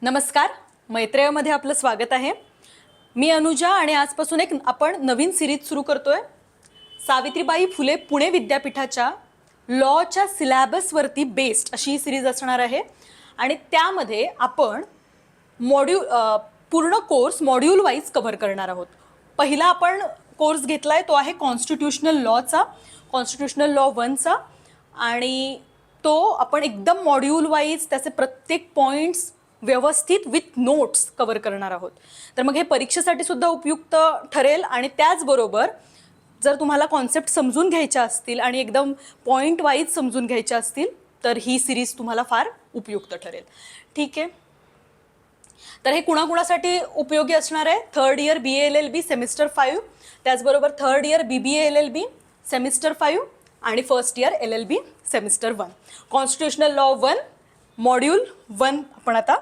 नमस्कार, मैत्रेयमध्ये आपलं स्वागत आहे. मी अनुजा आणि आजपासून एक आपण नवीन सिरीज सुरू करतोय. सावित्रीबाई फुले पुणे विद्यापीठाच्या लॉच्या सिलॅबसवरती बेस्ड अशी ही सिरीज असणार आहे आणि त्यामध्ये आपण पूर्ण कोर्स मॉड्यूल वाईज कव्हर करणार आहोत. पहिला आपण कोर्स घेतलाय तो आहे कॉन्स्टिट्यूशनल लॉचा, कॉन्स्टिट्यूशनल लॉ 1चा, आणि तो आपण एकदम मॉड्यूल वाईज त्याचे प्रत्येक पॉईंट्स व्यवस्थित विथ नोट्स कव्हर करणार आहोत. तर मग हे परीक्षेसाठी सुद्धा उपयुक्त ठरेल आणि त्याचबरोबर जर तुम्हाला कॉन्सेप्ट समजून घ्यायच्या असतील आणि एकदम पॉईंट वाईज समजून घ्यायच्या असतील तर ही सिरीज तुम्हाला फार उपयुक्त ठरेल. ठीक आहे, तर हे कुणाकुणासाठी उपयोगी असणार आहे? Third year BA LLB semester 5, त्याचबरोबर third year BBA LLB semester 5 आणि first year LLB semester 1. Constitutional law 1 module 1 आपण आता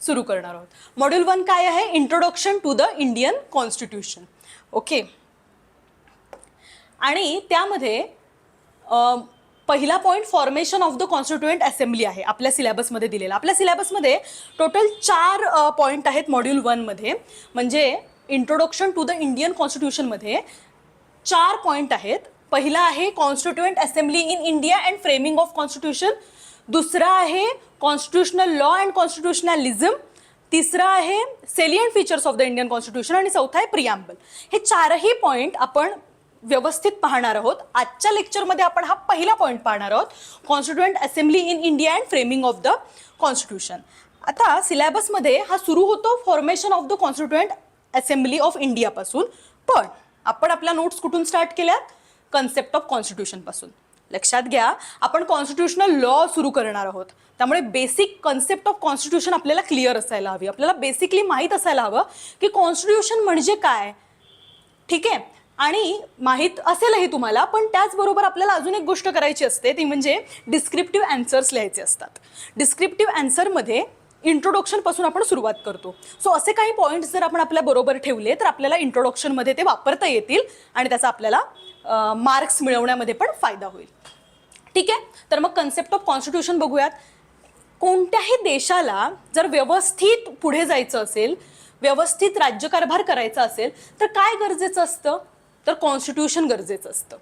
सुरू करणार आहोत. मॉड्यूल 1 काय आहे? Introduction to the Indian constitution. Okay, आणि त्यामध्ये पहिला point formation of the constituent assembly आहे आपल्या सिलेबसमध्ये दिलेला. आपल्या सिलेबसमध्ये टोटल 4 पॉईंट आहेत मॉड्यूल 1 मध्ये. म्हणजे इंट्रोडक्शन टू द इंडियन कॉन्स्टिट्यूशनमध्ये 4 पॉईंट आहेत. पहिला आहे constituent assembly in India and framing of constitution. दुसरा आहे कॉन्स्टिट्यूशनल लॉ अँड कॉन्स्टिट्यूशनलिझम. तिसरा आहे salient features of the Indian constitution आणि चौथा आहे प्रिॲम्बल. हे 4ही पॉईंट आपण व्यवस्थित पाहणार आहोत. आजच्या लेक्चरमध्ये आपण हा पहिला पॉईंट पाहणार आहोत, constituent assembly in India and framing of the constitution. आता सिलेबसमध्ये हा सुरू होतो formation of the constituent assembly of इंडियापासून, पण आपण आपल्या नोट्स कुठून स्टार्ट केल्यात? कन्सेप्ट ऑफ कॉन्स्टिट्यूशन पासून. लक्षात घ्या, आपण कॉन्स्टिट्यूशनल लॉ सुरू करणार आहोत, त्यामुळे बेसिक कन्सेप्ट ऑफ कॉन्स्टिट्यूशन आपल्याला क्लिअर असायला हवी. आपल्याला बेसिकली माहीत असायला हवं की कॉन्स्टिट्यूशन म्हणजे काय. ठीक आहे, आणि माहीत असेलही तुम्हाला, पण त्याचबरोबर आपल्याला अजून एक गोष्ट करायची असते, ती म्हणजे डिस्क्रिप्टिव्ह अँसर्स लिहायचे असतात. डिस्क्रिप्टिव्ह अँसरमध्ये इंट्रोडक्शनपासून आपण सुरुवात करतो. सो असे काही पॉईंट्स जर आपण आपल्या बरोबर ठेवले तर आपल्याला इंट्रोडक्शनमध्ये ते वापरता येतील आणि त्याचा आपल्याला मार्क्स मिळवण्यामध्ये पण फायदा होईल. ठीक आहे, तर मग कन्सेप्ट ऑफ कॉन्स्टिट्यूशन बघूयात. कोणत्याही देशाला जर व्यवस्थित पुढे जायचं असेल, व्यवस्थित राज्यकारभार करायचा असेल तर काय गरजेचं असतं? तर कॉन्स्टिट्यूशन गरजेचं असतं.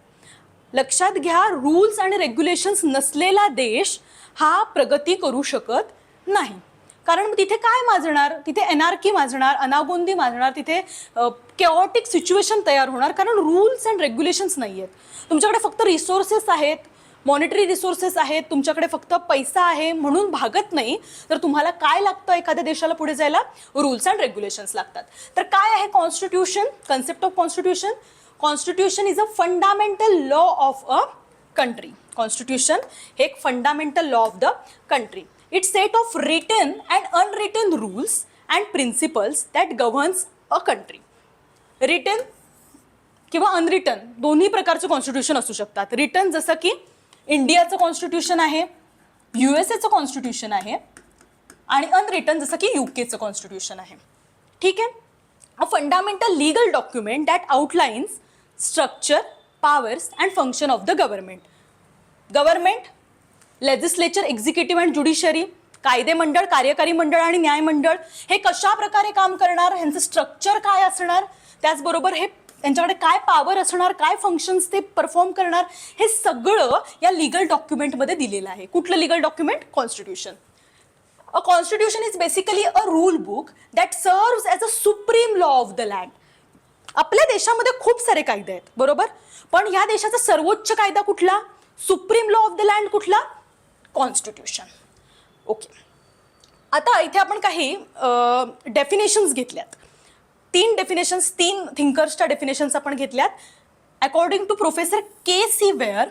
लक्षात घ्या, रूल्स आणि रेग्युलेशन्स नसलेला देश हा प्रगती करू शकत नाही. कारण तिथे काय माजणार? तिथे एनआरकी माजणार, अनागोंदी माजणार, तिथे केओटिक सिच्युएशन तयार होणार, कारण रूल्स अँड रेग्युलेशन्स नाही आहेत. तुमच्याकडे फक्त रिसोर्सेस आहेत, मॉनिटरी रिसोर्सेस आहेत, तुमच्याकडे फक्त पैसा आहे म्हणून भागत नाही. तर तुम्हाला काय लागतं एखाद्या देशाला पुढे जायला? रूल्स अँड रेग्युलेशन्स लागतात. तर काय आहे constitution? Concept of constitution. Constitution is a fundamental law of a country. Constitution हे एक fundamental law of the country. It's set of written and unwritten rules and principles that governs a country. Written किंवा unwritten दोन्ही प्रकारचे constitution असू शकतात. Return जसं की इंडियाचं कॉन्स्टिट्यूशन आहे, USAचं कॉन्स्टिट्यूशन आहे, आणि अनरिटन जसं की UKचं कॉन्स्टिट्यूशन आहे. ठीक आहे, a fundamental legal document that outlines structure, powers and function of the government. Government, legislature, executive and judiciary, कायदे मंडळ, कार्यकारी मंडळ आणि न्याय मंडळ हे कशा प्रकारे काम करणार, ह्यांचं स्ट्रक्चर काय असणार, त्याचबरोबर हे त्यांच्याकडे काय पॉवर असणार, काय फंक्शन्स ते परफॉर्म करणार, हे सगळं या लीगल डॉक्युमेंटमध्ये दिलेलं आहे. कुठलं legal document? Constitution. A constitution is basically a rule book that serves as a supreme law of the land. आपल्या देशामध्ये खूप सारे कायदे आहेत, बरोबर, पण या देशाचा सर्वोच्च कायदा कुठला? Supreme law of the land कुठला? कॉन्स्टिट्यूशन. ओके, आता इथे आपण काही डेफिनेशन्स घेतल्यात. 3 डेफिनेशन्स, 3 थिंकर्सच्या डेफिनेशन्स आपण घेतल्यात. According to professor KC Wheare,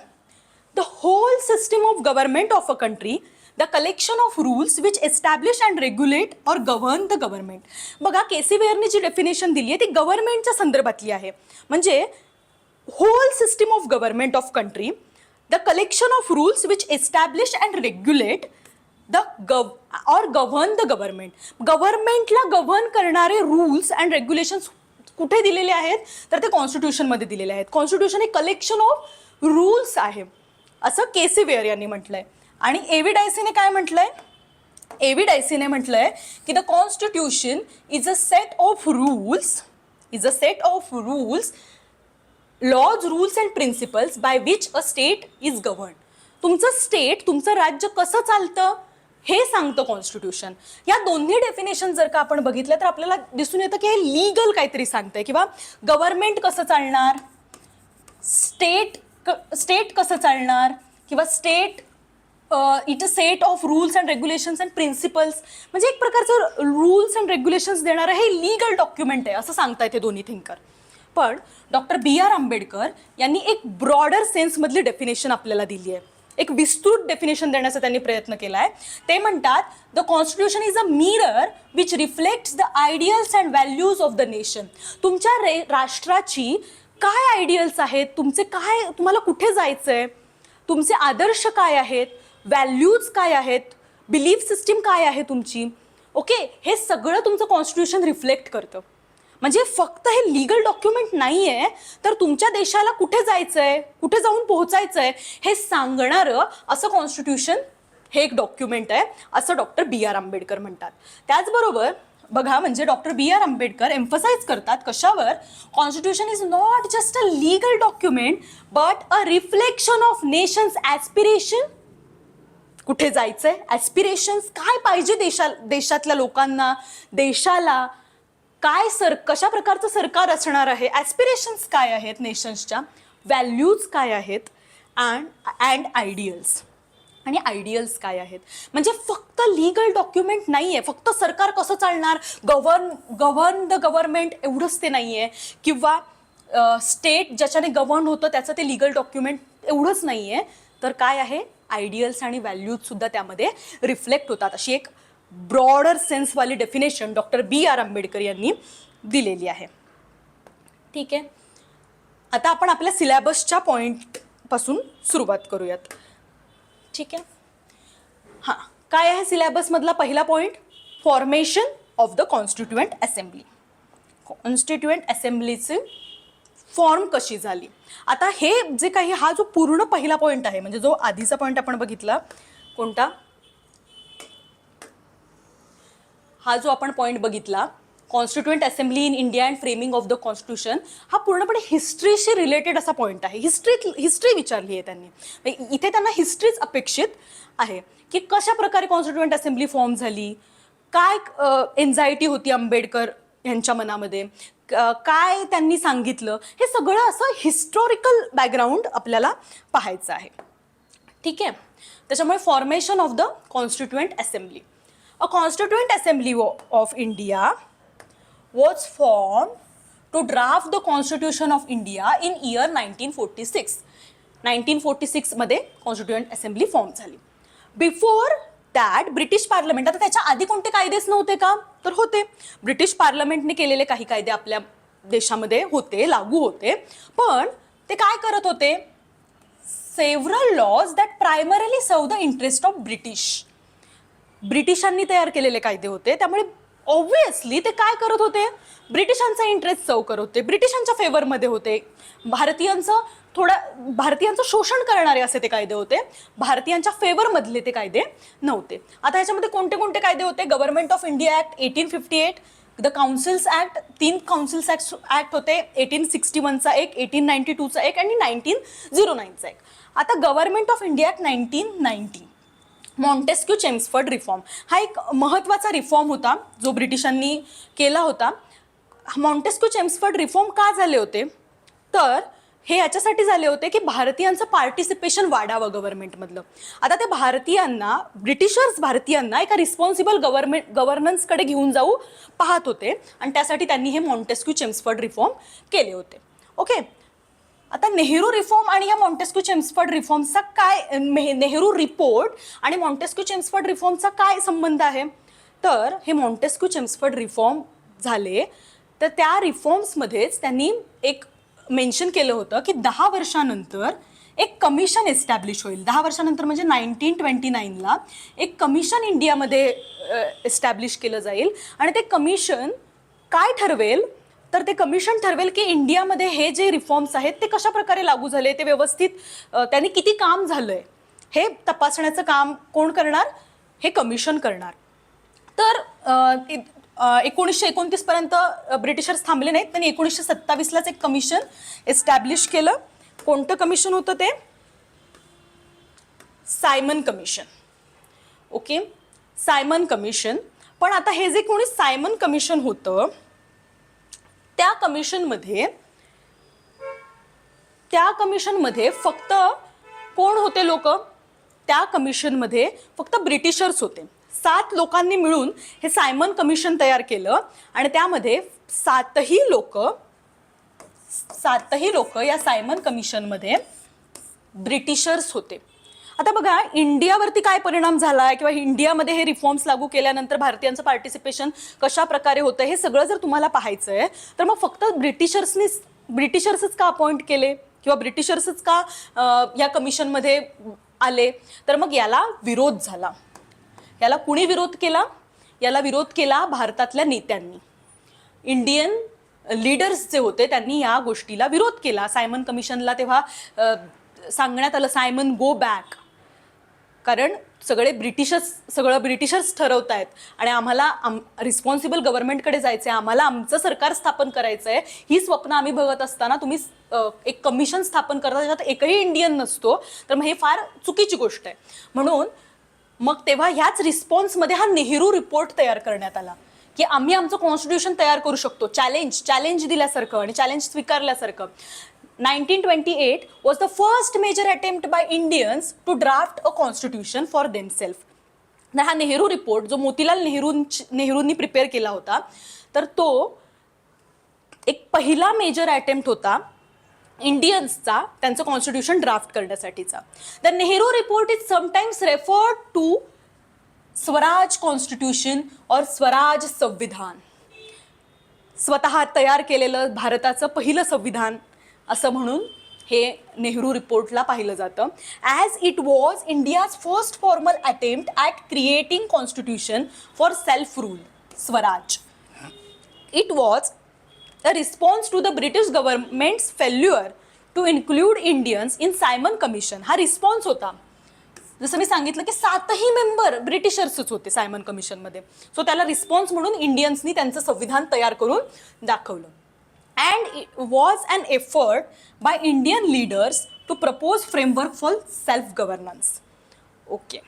the whole system of government of a country, the collection of rules which establish and regulate or govern the government. बघा, KC वेअरने जी डेफिनेशन दिली आहे ती गव्हर्नमेंटच्या संदर्भातली आहे. म्हणजे whole system of government of country, the collection of rules which establish and regulate or govern the government. गव्हर्नमेंटला गव्हर्न करणारे रूल्स अँड रेग्युलेशन्स कुठे दिलेले आहेत? तर ते कॉन्स्टिट्यूशनमध्ये दिलेले आहेत. कॉन्स्टिट्यूशन हे कलेक्शन ऑफ रूल्स आहे असं KC वेअर यांनी म्हटलंय. आणि एव्ही डायसीने काय म्हटलंय? एव्ही डायसीने म्हटलंय की the constitution is a set of rules laws rules and principles by which a state is govern. तुमचं स्टेट, तुमचं राज्य कसं चालतं हे सांगतं कॉन्स्टिट्यूशन. या दोन्ही डेफिनेशन जर का आपण बघितलं तर आपल्याला दिसून येतं की हे लीगल काहीतरी सांगतंय, किंवा गव्हर्नमेंट कसं चालणार, स्टेट कसं चालणार, किंवा state it a set of rules and regulations and principles, म्हणजे एक प्रकारचं रूल्स अँड रेग्युलेशन्स देणारं हे लीगल डॉक्युमेंट आहे असं सांगतायत हे दोन्ही थिंकर. पण डॉक्टर B.R. आंबेडकर यांनी एक ब्रॉडर सेन्समधली डेफिनेशन आपल्याला दिली आहे, एक विस्तृत डेफिनेशन देण्याचा त्यांनी प्रयत्न केला आहे. ते म्हणतात the constitution is a mirror which reflects the ideals and values of the nation. तुमच्या राष्ट्राची काय आयडियल्स आहेत, तुमचे काय, तुम्हाला कुठे जायचंय, तुमचे आदर्श काय आहेत, व्हॅल्यूज काय आहेत, बिलीफ सिस्टीम काय आहे तुमची, ओके, हे सगळं तुमचं कॉन्स्टिट्यूशन रिफ्लेक्ट करतं. म्हणजे फक्त हे लीगल डॉक्युमेंट नाही आहे, तर तुमच्या देशाला कुठे जायचंय, कुठे जाऊन पोहोचायचंय हे सांगणारं असं कॉन्स्टिट्यूशन हे एक डॉक्युमेंट आहे असं डॉक्टर B.R. आंबेडकर म्हणतात. त्याचबरोबर बघा, म्हणजे डॉक्टर B.R. आंबेडकर एम्फसाइज करतात कशावर, constitution is not just a legal document but a reflection of nations aspiration. कुठे जायचंय, ॲस्पिरेशन्स काय पाहिजे देशातल्या लोकांना, देशाला काय कशा प्रकारचं सरकार असणार आहे, ॲस्पिरेशन्स काय आहेत नेशन्सच्या, व्हॅल्यूज काय आहेत, अँड आयडियल्स, आणि आयडियल्स काय आहेत. म्हणजे फक्त लीगल डॉक्युमेंट नाही आहे, फक्त सरकार कसं चालणार, गव्हर्न द गव्हर्नमेंट एवढंच ते नाही आहे, किंवा स्टेट ज्याच्याने गव्हर्न होतं त्याचं ते लीगल डॉक्युमेंट एवढंच नाही आहे, तर काय आहे, आयडियल्स आणि व्हॅल्यूजसुद्धा त्यामध्ये रिफ्लेक्ट होतात. अशी एक ब्रॉडर सेन्सवाली डेफिनेशन डॉक्टर B.R. आंबेडकर यांनी दिलेली आहे. ठीक आहे, आता आपण आपल्या सिलेबसच्या पॉईंटपासून सुरुवात करूयात. ठीक आहे, हां, काय आहे सिलेबसमधला पहिला point, formation of the constituent assembly. Constituent असेंब्लीची फॉर्म कशी झाली. आता हे जे काही, हा जो पूर्ण पहिला पॉईंट आहे, म्हणजे जो आधीचा पॉईंट आपण बघितला कोणता, हा जो आपण पॉईंट बघितला constituent assembly in India and framing of the constitution, हा पूर्णपणे हिस्ट्रीशी रिलेटेड असा पॉईंट आहे. हिस्ट्री विचारली आहे त्यांनी, इथे त्यांना हिस्ट्रीच अपेक्षित आहे की कशा प्रकारे कॉन्स्टिट्युएंट असेंब्ली फॉर्म झाली, काय एन्झायटी होती आंबेडकर यांच्या मनामध्ये, काय त्यांनी सांगितलं, हे सगळं असं हिस्टॉरिकल बॅकग्राऊंड आपल्याला पाहायचं आहे. ठीक आहे, त्याच्यामुळे formation of the constituent assembly. A Constituent Assembly of India was formed to draft the Constitution of India in year 1946. 1946 मध्ये कॉन्स्टिट्युएंट असेंब्ली फॉर्म झाली. बिफोर दॅट ब्रिटिश पार्लमेंट, आता त्याच्या आधी कोणते कायदेच नव्हते का, तर होते. ब्रिटिश पार्लमेंटने केलेले काही कायदे आपल्या देशामध्ये होते, लागू होते, पण ते काय करत होते, several laws that primarily serve the interest of ब्रिटिशांनी तयार केलेले कायदे होते. त्यामुळे ऑब्व्हियसली ते काय करत होते, ब्रिटिशांचा इंटरेस्ट सर्व करत होते, ब्रिटिशांच्या फेवरमध्ये होते. भारतीयांचं शोषण करणारे असे ते कायदे होते, भारतीयांच्या फेवरमधले ते कायदे नव्हते. आता ह्याच्यामध्ये कोणते कोणते कायदे होते, government of India act 1858, the councils act, 3 councils act होते, 1861चा एक, 1892चा एक आणि 1909चा एक. आता government of India act 1990, Montesquieu Chelmsford reform, हा एक महत्त्वाचा रिफॉर्म होता जो ब्रिटिशांनी केला होता. मॉन्टेस्क्यू चेम्सफर्ड रिफॉर्म का झाले होते, तर हे याच्यासाठी झाले होते की भारतीयांचं पार्टिसिपेशन वाढावं गव्हर्नमेंटमधलं. आता ते ब्रिटिशर्स भारतीयांना एका रिस्पॉन्सिबल गव्हर्नन्सकडे घेऊन जाऊ पाहत होते, आणि त्यासाठी त्यांनी हे मॉन्टेस्क्यू चेम्सफर्ड रिफॉर्म केले होते. ओके, आता नेहरू रिफॉर्म आणि या मॉन्टेस्क्यू चेम्सफर्ड रिफॉर्मचा काय, नेहरू रिपोर्ट आणि मॉन्टेस्क्यू चेम्सफर्ड रिफॉर्मचा काय संबंध आहे, तर हे मॉन्टेस्क्यू चेम्सफर्ड रिफॉर्म झाले तर त्या रिफॉर्म्समध्येच त्यांनी एक मेन्शन केलं होतं की 10 वर्षानंतर एक कमिशन एस्टॅब्लिश होईल. 10 वर्षानंतर म्हणजे 1929ला एक कमिशन इंडियामध्ये एस्टॅब्लिश केलं जाईल, आणि ते कमिशन काय ठरवेल, तर ते कमिशन ठरवेल की इंडियामध्ये हे जे रिफॉर्म्स आहेत ते कशा प्रकारे लागू झाले, ते व्यवस्थित त्यांनी किती काम झालंय हे तपासण्याचं काम कोण करणार, हे कमिशन करणार. तर 1929 पर्यंत ब्रिटिशर्स थांबले नाहीत. त्यांनी 1927लाच एक कमिशन एस्टॅब्लिश केलं. कोणतं कमिशन होतं ते? Simon commission. Okay, Simon commission. पण आता हे जे कोणी सायमन कमिशन होतं त्या कमिशनमध्ये फक्त कोण होते लोक? त्या कमिशनमध्ये फक्त ब्रिटिशर्स होते. 7 लोकांनी मिळून हे सायमन कमिशन तयार केलं आणि त्यामध्ये सातही लोक या सायमन कमिशनमध्ये ब्रिटिशर्स होते. आता बघा इंडियावरती काय परिणाम झाला किंवा इंडियामध्ये हे रिफॉर्म्स लागू केल्यानंतर भारतीयांचं पार्टिसिपेशन कशा प्रकारे होतं हे सगळं जर तुम्हाला पाहायचं आहे तर मग फक्त ब्रिटिशर्सच का अपॉइंट केले किंवा ब्रिटिशर्सच का या कमिशनमध्ये आले? तर मग याला विरोध झाला. याला कुणी विरोध केला? याला विरोध केला भारतातल्या नेत्यांनी. इंडियन लीडर्स जे होते त्यांनी या गोष्टीला विरोध केला. सायमन कमिशनला तेव्हा सांगण्यात आलं सायमन गो बॅक, कारण सगळं ब्रिटिशर्स ठरवत आहेत आणि आम्हाला रिस्पॉन्सिबल गव्हर्नमेंटकडे जायचं आहे, आम्हाला आमचं सरकार स्थापन करायचं आहे. ही स्वप्न आम्ही बघत असताना तुम्ही एक कमिशन स्थापन करता ज्याच्यात एकही इंडियन नसतो, तर मग हे फार चुकीची गोष्ट आहे. म्हणून मग तेव्हा ह्याच रिस्पॉन्समध्ये हा नेहरू रिपोर्ट तयार करण्यात आला की आम्ही आमचं कॉन्स्टिट्यूशन तयार करू शकतो. चॅलेंज दिल्यासारखं आणि challenge स्वीकारल्यासारखं. 1928 was the first major attempt by Indians to draft a constitution for themselves. तर हा नेहरू रिपोर्ट जो मोतीलाल नेहरूंनी प्रिपेअर केला होता तर तो एक पहिला मेजर अटेम्प्ट होता इंडियन्सचा त्यांचं कॉन्स्टिट्यूशन ड्राफ्ट करण्यासाठीचा. The Nehru report is sometimes referred to Swaraj constitution or Swaraj संविधान. स्वतः तयार केलेलं भारताचं पहिलं संविधान असं म्हणून हे नेहरू रिपोर्टला पाहिलं जातं. As it was India's first formal attempt at creating constitution for self rule Swaraj. It was a response to the British government's failure to include Indians in Simon Commission. हा रिस्पॉन्स होता. जसं मी सांगितलं की 7ही मेंबर ब्रिटिशर्सच होते सायमन कमिशनमध्ये. सो त्याला रिस्पॉन्स म्हणून इंडियन्सनी त्यांचं संविधान तयार करून दाखवलं. And it was an effort by Indian leaders to propose framework for self-governance. Okay.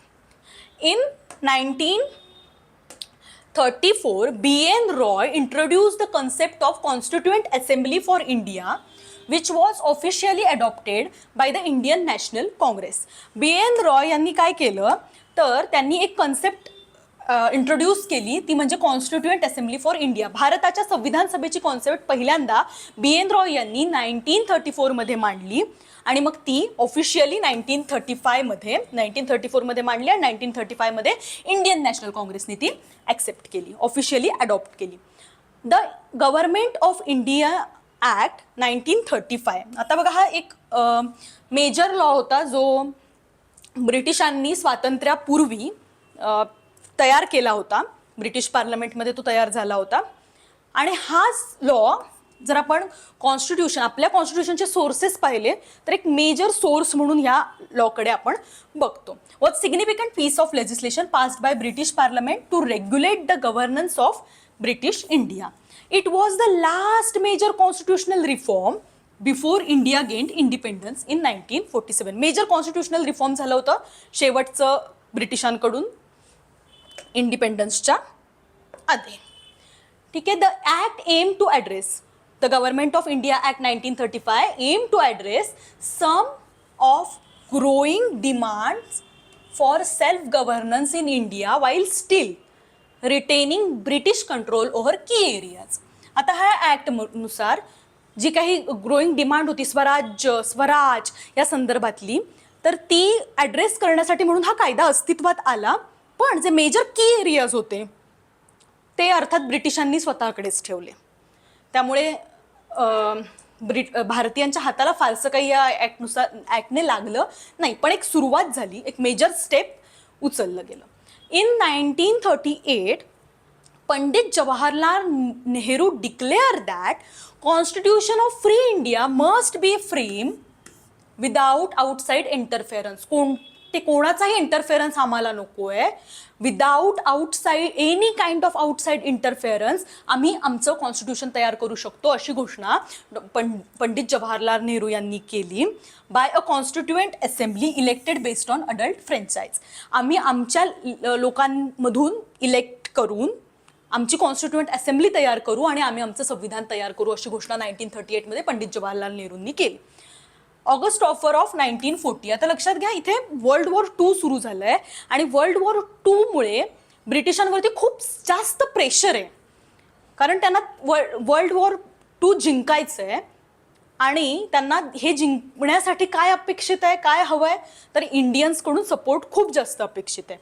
In 1934, B.N. Roy introduced the concept of Constituent Assembly for India, which was officially adopted by the Indian National Congress. B.N. Roy यांनी काय केलं तर त्यांनी एक concept introduce केली, ती म्हणजे constituent assembly for India. भारताच्या संविधान सभेची कॉन्सेप्ट पहिल्यांदा B.N. रॉय यांनी 1934 मध्ये मांडली आणि मग ती ऑफिशियली 1934 मध्ये मांडली आणि 1935 मध्ये इंडियन नॅशनल काँग्रेसने ती ॲक्सेप्ट केली, ऑफिशियली अडॉप्ट केली. The government of India act 1935. आता बघा हा एक मेजर लॉ होता जो ब्रिटिशांनी स्वातंत्र्यापूर्वी तयार केला होता. ब्रिटिश पार्लमेंटमध्ये तो तयार झाला होता आणि हाच लॉ जर आपण आपल्या कॉन्स्टिट्यूशनचे सोर्सेस पाहिले तर एक मेजर सोर्स म्हणून ह्या लॉकडे आपण बघतो. Was significant piece of legislation passed by British parliament to regulate the governance of British India. It was the last major constitutional reform before India gained independence in 1947. Major constitutional reform झालं होतं शेवटचं ब्रिटिशांकडून इंडिपेंडन्सच्या आधी. ठीक आहे. The act aimed to address the government of India act 1935 aimed to address some of growing demands for self governance in India while still retaining British control over की areas. आता ह्या ॲक्टनुसार जी काही ग्रोईंग डिमांड होती स्वराज या संदर्भातली तर ती address करण्यासाठी म्हणून हा कायदा अस्तित्वात आला. पण जे मेजर की एरियाज होते ते अर्थात ब्रिटिशांनी स्वतःकडेच ठेवले. त्यामुळे भारतीयांच्या हाताला फारसं काही या ॲक्टने लागलं नाही, पण एक सुरुवात झाली, एक मेजर स्टेप उचललं गेलं. In 1938 Pandit Jawaharlal Nehru declare that constitution of free India must be frame without outside interference. ते कोणाचाही इंटरफेरन्स आम्हाला नको आहे. Without outside any kind of outside interference आम्ही आमचं कॉन्स्टिट्यूशन तयार करू शकतो, अशी घोषणा पंडित जवाहरलाल नेहरू यांनी केली. By a constituent assembly elected based on adult franchise. आम्ही आमच्या लोकांमधून इलेक्ट करून आमची कॉन्स्टिट्युएंट असेंब्ली तयार करू आणि आम्ही आमचं संविधान तयार करू, अशी घोषणा 1938 मध्ये पंडित जवाहरलाल नेहरूंनी केली. August offer of 1940. आता लक्षात घ्या, इथे वर्ल्ड वॉर 2 सुरू झालंय आणि वर्ल्ड वॉर 2 मुळे ब्रिटिशांवरती खूप जास्त प्रेशर आहे, कारण त्यांना वर्ल्ड वॉर 2 जिंकायचं आहे आणि त्यांना हे जिंकण्यासाठी काय अपेक्षित आहे, काय हवं आहे, तर इंडियन्सकडून सपोर्ट खूप जास्त अपेक्षित आहे.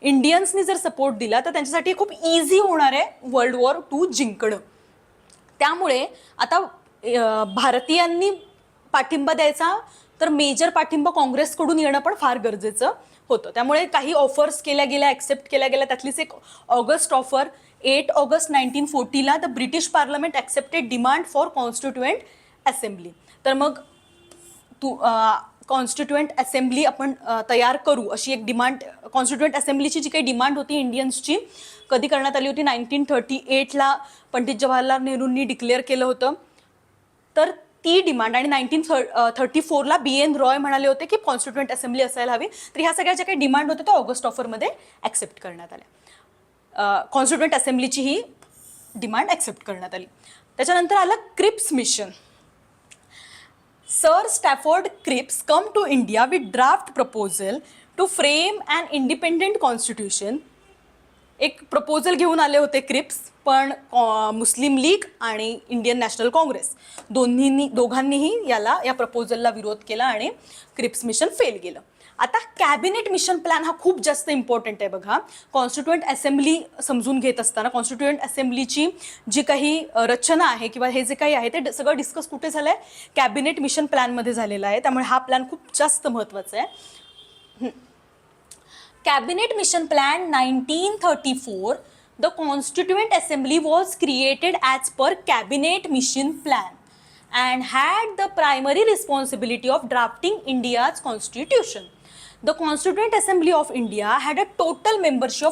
इंडियन्सनी जर सपोर्ट दिला तर त्यांच्यासाठी खूप इझी होणार आहे वर्ल्ड वॉर 2 जिंकणं. त्यामुळे आता भारतीयांनी पाठिंबा द्यायचा तर मेजर पाठिंबा काँग्रेसकडून येणं पण फार गरजेचं होतं. त्यामुळे काही ऑफर्स केल्या गेल्या, ॲक्सेप्ट केल्या गेल्या. त्यातलीच एक August offer 8 August 1940 the British parliament accepted demand for constituent assembly. तर मग कॉन्स्टिट्युएंट असेंब्ली आपण तयार करू अशी एक डिमांड, कॉन्स्टिट्युएंट असेंब्लीची जी काही डिमांड होती इंडियन्सची, कधी करण्यात आली होती? 1938 पंडित जवाहरलाल नेहरूंनी डिक्लेअर केलं होतं. तर ती डिमांड, आणि 1934 BN रॉय म्हणाले होते की कॉन्स्टिट्युएंट असेंब्ली असायला हवी. तर ह्या सगळ्या ज्या काही डिमांड होत्या त्या ऑगस्ट ऑफरमध्ये ॲक्सेप्ट करण्यात आल्या. कॉन्स्टिट्युएंट असेंब्लीची ही डिमांड ॲक्सेप्ट करण्यात आली. त्याच्यानंतर आलं Cripps mission. Sir Stafford Cripps come to India with draft proposal to frame an independent constitution. एक प्रपोजल घेऊन आले होते क्रिप्स, पण मुस्लिम लीग आणि इंडियन नॅशनल काँग्रेस दोघांनीही या प्रपोजलला विरोध केला आणि क्रिप्स मिशन फेल गेलं. आता कॅबिनेट मिशन प्लॅन हा खूप जास्त इम्पॉर्टंट आहे बघा. कॉन्स्टिट्युएंट असेंब्ली समजून घेत असताना कॉन्स्टिट्युएंट असेंब्लीची जी काही रचना आहे किंवा हे जे काही आहे ते सगळं डिस्कस कुठे झालं आहे? कॅबिनेट मिशन प्लॅनमध्ये झालेलं आहे. त्यामुळे हा प्लॅन खूप जास्त महत्त्वाचा आहे. Cabinet mission plan 1934. The constituent assembly was created as per cabinet mission plan and had the primary responsibility of drafting India's constitution. The Constituent Assembly of India had a total membership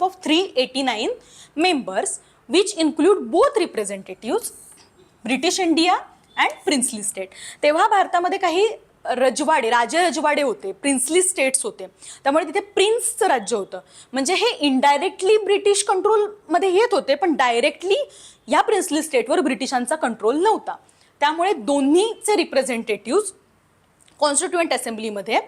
of 389 members, which include both representatives, British India and princely state. तेव्हा भारतामध्ये काही राजे रजवाडे होते, princely states होते. त्यामुळे तिथे प्रिन्सचं राज्य होतं. म्हणजे हे इनडायरेक्टली ब्रिटिश कंट्रोलमध्ये येत होते, पण डायरेक्टली या प्रिन्सली स्टेटवर ब्रिटिशांचा कंट्रोल नव्हता. त्यामुळे दोन्हीचे रिप्रेझेंटेटिव्ह कॉन्स्टिट्युएंट असेंब्लीमध्ये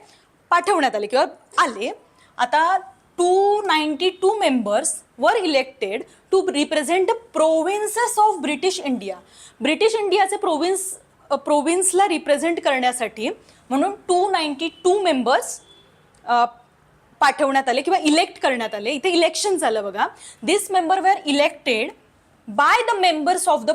पाठवण्यात आले किंवा आले. आता 292 members were elected to represent the provinces of British India. British इंडियाचे प्रोव्हिन्सला रिप्रेझेंट करण्यासाठी म्हणून 292 मेंबर्स पाठवण्यात आले किंवा इलेक्ट करण्यात आले. इथे इलेक्शन झालं बघा. This member were elected by the members of the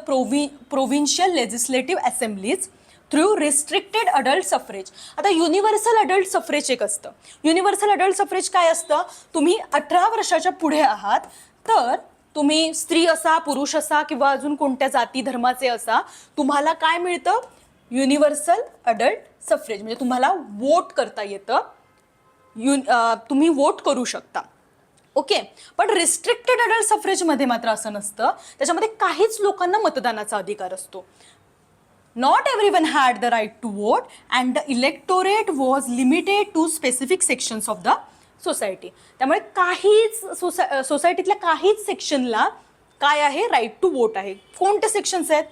provincial legislative assemblies through restricted adult suffrage. आता युनिव्हर्सल अडल्ट सफरेज एक असतं. युनिव्हर्सल अडल्ट सफरेज काय असतं? तुम्ही 18 वर्षाच्या पुढे आहात तर तुम्ही स्त्री असा, पुरुष असा किंवा अजून कोणत्या जाती धर्माचे असा, तुम्हाला काय मिळतं? Universal adult suffrage. म्हणजे तुम्हाला वोट करता येतं, तुम्ही वोट करू शकता. ओके. पण रिस्ट्रिक्टेड अडल्ट सफरेजमध्ये मात्र असं नसतं. त्याच्यामध्ये काहीच लोकांना मतदानाचा अधिकार असतो. Not everyone had the right to vote and the electorate was limited to specific sections of the society. त्यामुळे काहीच सोसायटीतल्या काहीच सेक्शनला काय आहे? राईट टू वोट आहे. कोणते सेक्शन्स आहेत?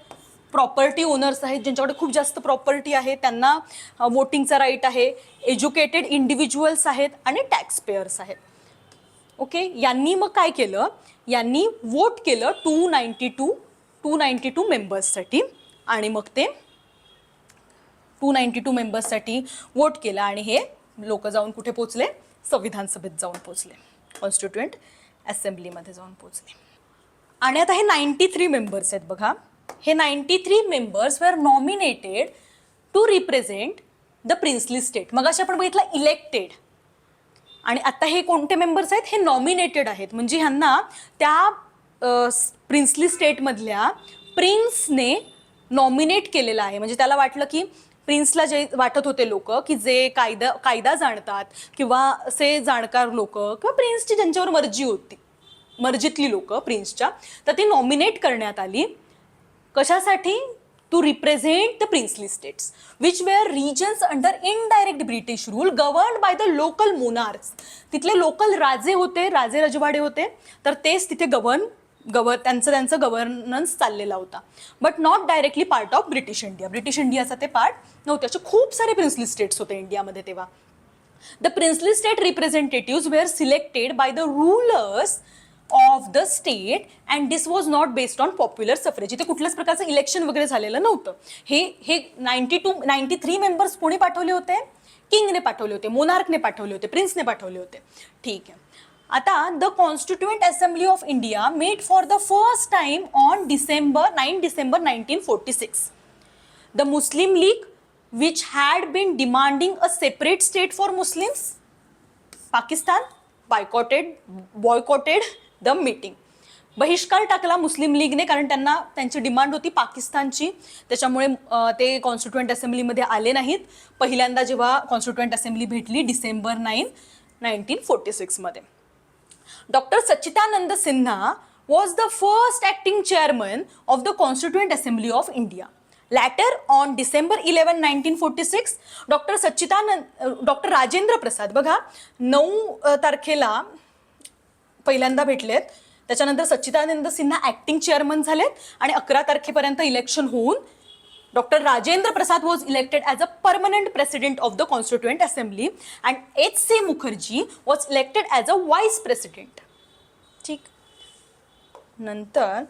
प्रॉपर्टी ओनर्स आहेत, ज्यांच्याकडे खूप जास्त प्रॉपर्टी आहे त्यांना वोटिंगचा राईट आहे. एज्युकेटेड इंडिव्हिज्युअल्स आहेत आणि टॅक्स पेयर्स आहेत. ओके. यांनी मग काय केलं? यांनी वोट केलं 292 मेंबर्ससाठी आणि मग ते 292 मेंबर्ससाठी वोट केलं आणि हे लोक जाऊन कुठे पोचले? संविधान सभेत जाऊन पोचले, कॉन्स्टिट्युएंट असेंब्लीमध्ये जाऊन पोचले. आणि आता हे 93 मेंबर्स आहेत बघा. हे 93 members were nominated to represent the princely state. मग अशा आपण बघितलं इलेक्टेड, आणि आता हे कोणते मेंबर्स आहेत? हे नॉमिनेटेड आहेत. म्हणजे ह्यांना त्या प्रिन्सली स्टेटमधल्या प्रिन्सने नॉमिनेट केलेलं आहे. म्हणजे त्याला वाटलं की प्रिन्सला जे वाटत होते लोक की जे कायदा जाणतात किंवा असे जाणकार लोक किंवा प्रिन्सची ज्यांच्यावर मर्जी होती, मर्जीतली लोक प्रिन्सच्या, तर ती नॉमिनेट करण्यात आली. कशासाठी? To represent the princely states which were regions under indirect British rule governed by the local monarchs. तिथले लोकल राजे होते, राजे रजवाडे होते, तर तेच तिथे त्यांचं गव्हर्नन्स चाललेला होता. But not directly part of British India. British इंडियाचा ते पार्ट नव्हते. असे खूप सारे प्रिन्सली स्टेट्स होते इंडियामध्ये तेव्हा. The princely state representative were selected by the rulers of the state and this was not based on popular suffrage. इथे कुठल्याच प्रकारचं इलेक्शन वगैरे झालेलं नव्हतं. हे 93 मेंबर्स कोणी पाठवले होते? किंगने पाठवले होते, मोनार्कने पाठवले होते, प्रिन्सने पाठवले होते. ठीक आहे. आता the constituent assembly of India met for the first time on 9 December 1946. The Muslim league which had been demanding a separate state for Muslims, Pakistan boycotted the meeting. बहिष्कार टाकला मुस्लिम लीगने, कारण त्यांना त्यांची डिमांड होती पाकिस्तानची. त्याच्यामुळे ते कॉन्स्टिट्युएंट असेंब्लीमध्ये आले नाहीत. पहिल्यांदा जेव्हा कॉन्स्टिट्युएंट असेंब्ली भेटली डिसेंबर 9, 1946 मध्ये. Doctor Sachchidanand Sinha was the first acting chairman of the Constituent Assembly of India. Later, on December 11, 1946, doctor Rajendra प्रसाद, बघा 9 तारखेला पहिल्यांदा भेटलेत, त्याच्यानंतर सच्चिदानंद सिन्हा ॲक्टिंग चेअरमन झालेत आणि 11 तारखेपर्यंत इलेक्शन होऊन doctor Rajendra Prasad was elected as a permanent president of the constituent assembly and H.C. Mukherjee was elected as a vice president. ठीक. नंतर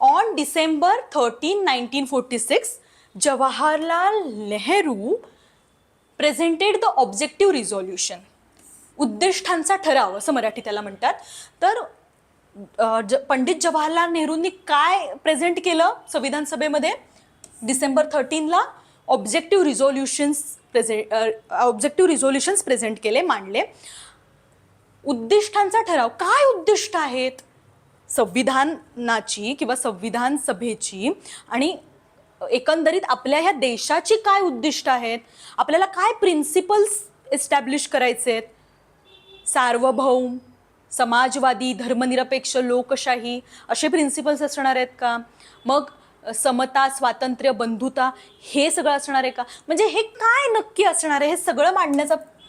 on December 13, 1946, Jawaharlal Nehru presented the objective resolution. उद्दिष्टांचा ठराव असं मराठी त्याला म्हणतात. तर पंडित जवाहरलाल नेहरूंनी काय प्रेझेंट केलं संविधान सभेमध्ये? डिसेंबर 13ला ऑब्जेक्टिव्ह रिझोल्युशन्स प्रेझेंट केले, मांडले. उद्दिष्टांचा ठराव. काय उद्दिष्ट आहेत संविधानाची किंवा संविधान सभेची आणि एकंदरीत आपल्या ह्या देशाची काय उद्दिष्ट आहेत? आपल्याला काय प्रिन्सिपल्स एस्टॅब्लिश करायचे आहेत? सार्वभौम, समाजवादी, धर्मनिरपेक्ष, लोकशाही असे प्रिन्सिपल्स असणार आहेत का? मग समता, स्वातंत्र्य, बंधुता हे सगळं असणार आहे का? म्हणजे हे काय नक्की असणार आहे हे सगळं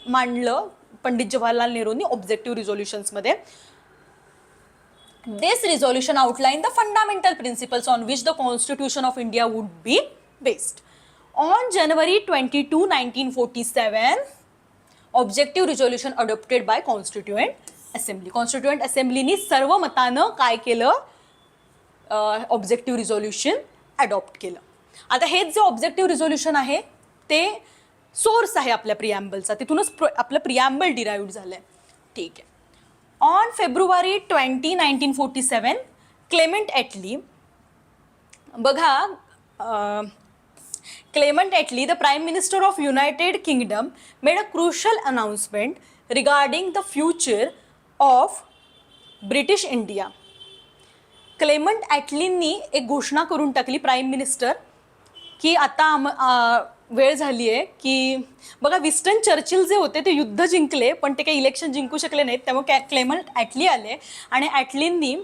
मांडलं पंडित जवाहरलाल नेहरूंनी ऑब्जेक्टिव्ह रिझोल्युशन्समध्ये. This resolution outlined the fundamental principles on which the Constitution of India would be based. On January 22, 1947, objective resolution adopted by Constituent Assembly. Constituent Assemblyनी सर्व मतानं काय केलं? ऑब्जेक्टिव्ह रिझोल्युशन अडॉप्ट केलं. आता हेच जे ऑब्जेक्टिव्ह रिझोल्युशन आहे ते सोर्स आहे आपल्या प्रिॲम्बलचा, तिथूनच आपलं प्रिॲम्बल डिराईव्ह झालंय. ठीक आहे. ऑन फेब्रुवारी 20, 1947, क्लेमेंट ॲटली, बघा Clement Attlee, the prime minister of United Kingdom, made a crucial announcement regarding the future of British India. Clement ॲटलींनी एक घोषणा करून टाकली, प्राईम मिनिस्टर, की आता वेळ झाली आहे की, बघा विस्टन चर्चिल जे होते ते युद्ध जिंकले पण ते काही इलेक्शन जिंकू शकले नाहीत. त्यामुळे क्लेमेंट ॲटली आले आणि ॲटलींनी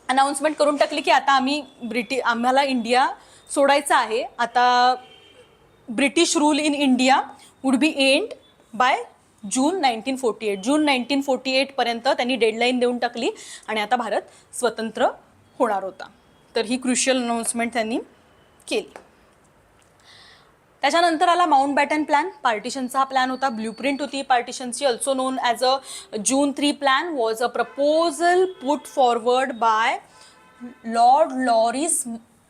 अनाऊन्समेंट करून टाकली की आता आम्हाला इंडिया सोडायचं आहे. आता British rule in India would be end by June 1948. जून 1948 पर्यंत त्यांनी डेडलाईन देऊन टाकली आणि आता भारत स्वतंत्र होणार होता. तर ही क्रुशियल अनाउन्समेंट त्यांनी केली. त्याच्यानंतर आला माउंट बॅटन प्लॅन. पार्टिशनचा हा प्लॅन होता, ब्ल्यूप्रिंट होती पार्टिशनची, also known as a June 3 plan, was a proposal put forward by Lord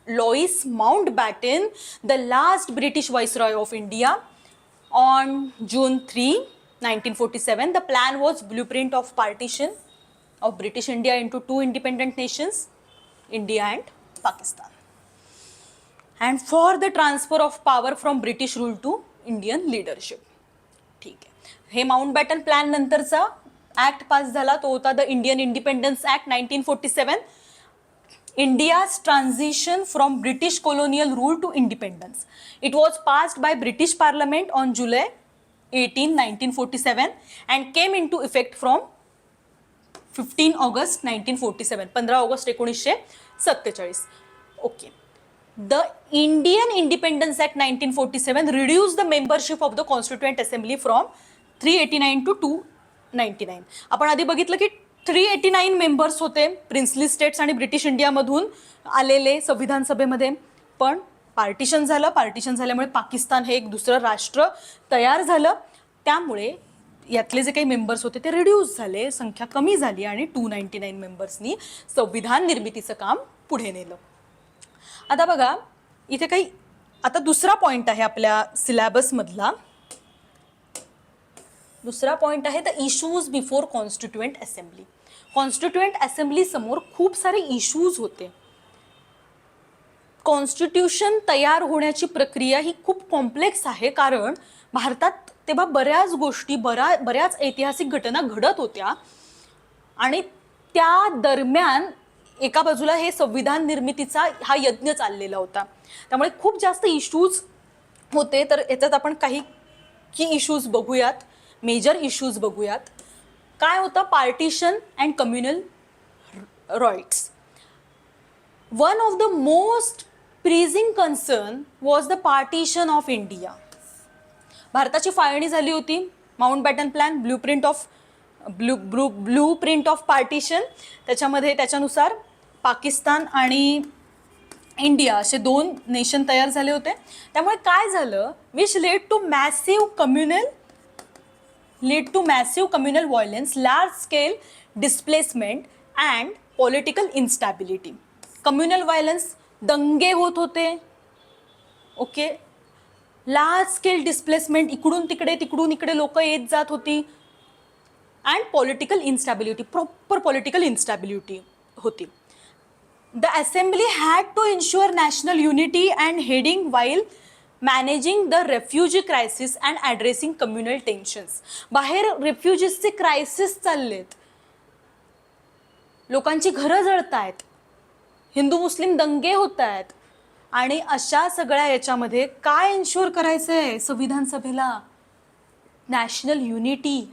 Louis Mountbatten, the last British viceroy of India. On June 3, 1947, the plan was blueprint of partition of British India into 2 independent nations, India and Pakistan, and for the transfer of power from British rule to Indian leadership. ठीक आहे. हे Mountbatten plan नंतरचा act pass झाला तो होता the Indian independence act 1947. India's transition from British colonial rule to independence. It was passed by British Parliament on July 18, 1947 and came into effect from 15 August 1947, 15 August 1947. Okay. The Indian Independence Act 1947 reduced the membership of the Constituent Assembly from 389 to 299. आपण आधी बघितलं की 389 members होते princely states आणि British इंडियामधून आलेले संविधान सभेमध्ये, पण पार्टिशन झालं. पार्टिशन झाल्यामुळे पाकिस्तान हे एक दुसरं राष्ट्र तयार झालं, त्यामुळे यातले जे काही मेंबर्स होते ते रिड्यूस झाले, संख्या कमी झाली आणि 299 मेंबर्सनी संविधान निर्मितीचं काम पुढे नेलं. आता बघा इथे काही आता दुसरा पॉइंट आहे आपल्या सिलेबसमधला. दुसरा पॉइंट आहे the issues before constituent assembly. Constituent assembly समोर खूप सारे इश्यूज होते. कॉन्स्टिट्यूशन तयार होण्याची प्रक्रिया ही खूप कॉम्प्लेक्स आहे, कारण भारतात तेव्हा बऱ्याच गोष्टी बऱ्याच ऐतिहासिक घटना घडत होत्या आणि त्या दरम्यान एका बाजूला हे संविधान निर्मितीचा हा यज्ञ चाललेला होता, त्यामुळे खूप जास्त इश्यूज होते. तर याच्यात आपण काही की इश्यूज बघूयात, मेजर इश्यूज बघूयात. काय होतं? Partition and communal riots. One of the most pressing concern was the partition of India. भारताची फाळणी झाली होती. Mountbatten plan, blueprint of partition, त्याच्यानुसार पाकिस्तान आणि इंडिया असे दोन नेशन तयार झाले होते. त्यामुळे काय झालं? Which led to massive communal violence, large scale displacement and political instability. Communal violence, दंगे होत होते. ओके, लार्ज स्केल डिस्प्लेसमेंट, इकडून इकडे लोक येत जात होती, and political instability, proper political instability होती. The assembly had to ensure national unity and heading while managing the refugee crisis and addressing communal tensions. बाहेर रेफ्युजीसचे क्रायसिस चाललेत, लोकांची घरं जळत आहेत, हिंदू मुस्लिम दंगे होत आहेत, आणि अशा सगळ्या याच्यामध्ये काय इन्श्युअर करायचं आहे संविधान सभेला? नॅशनल युनिटी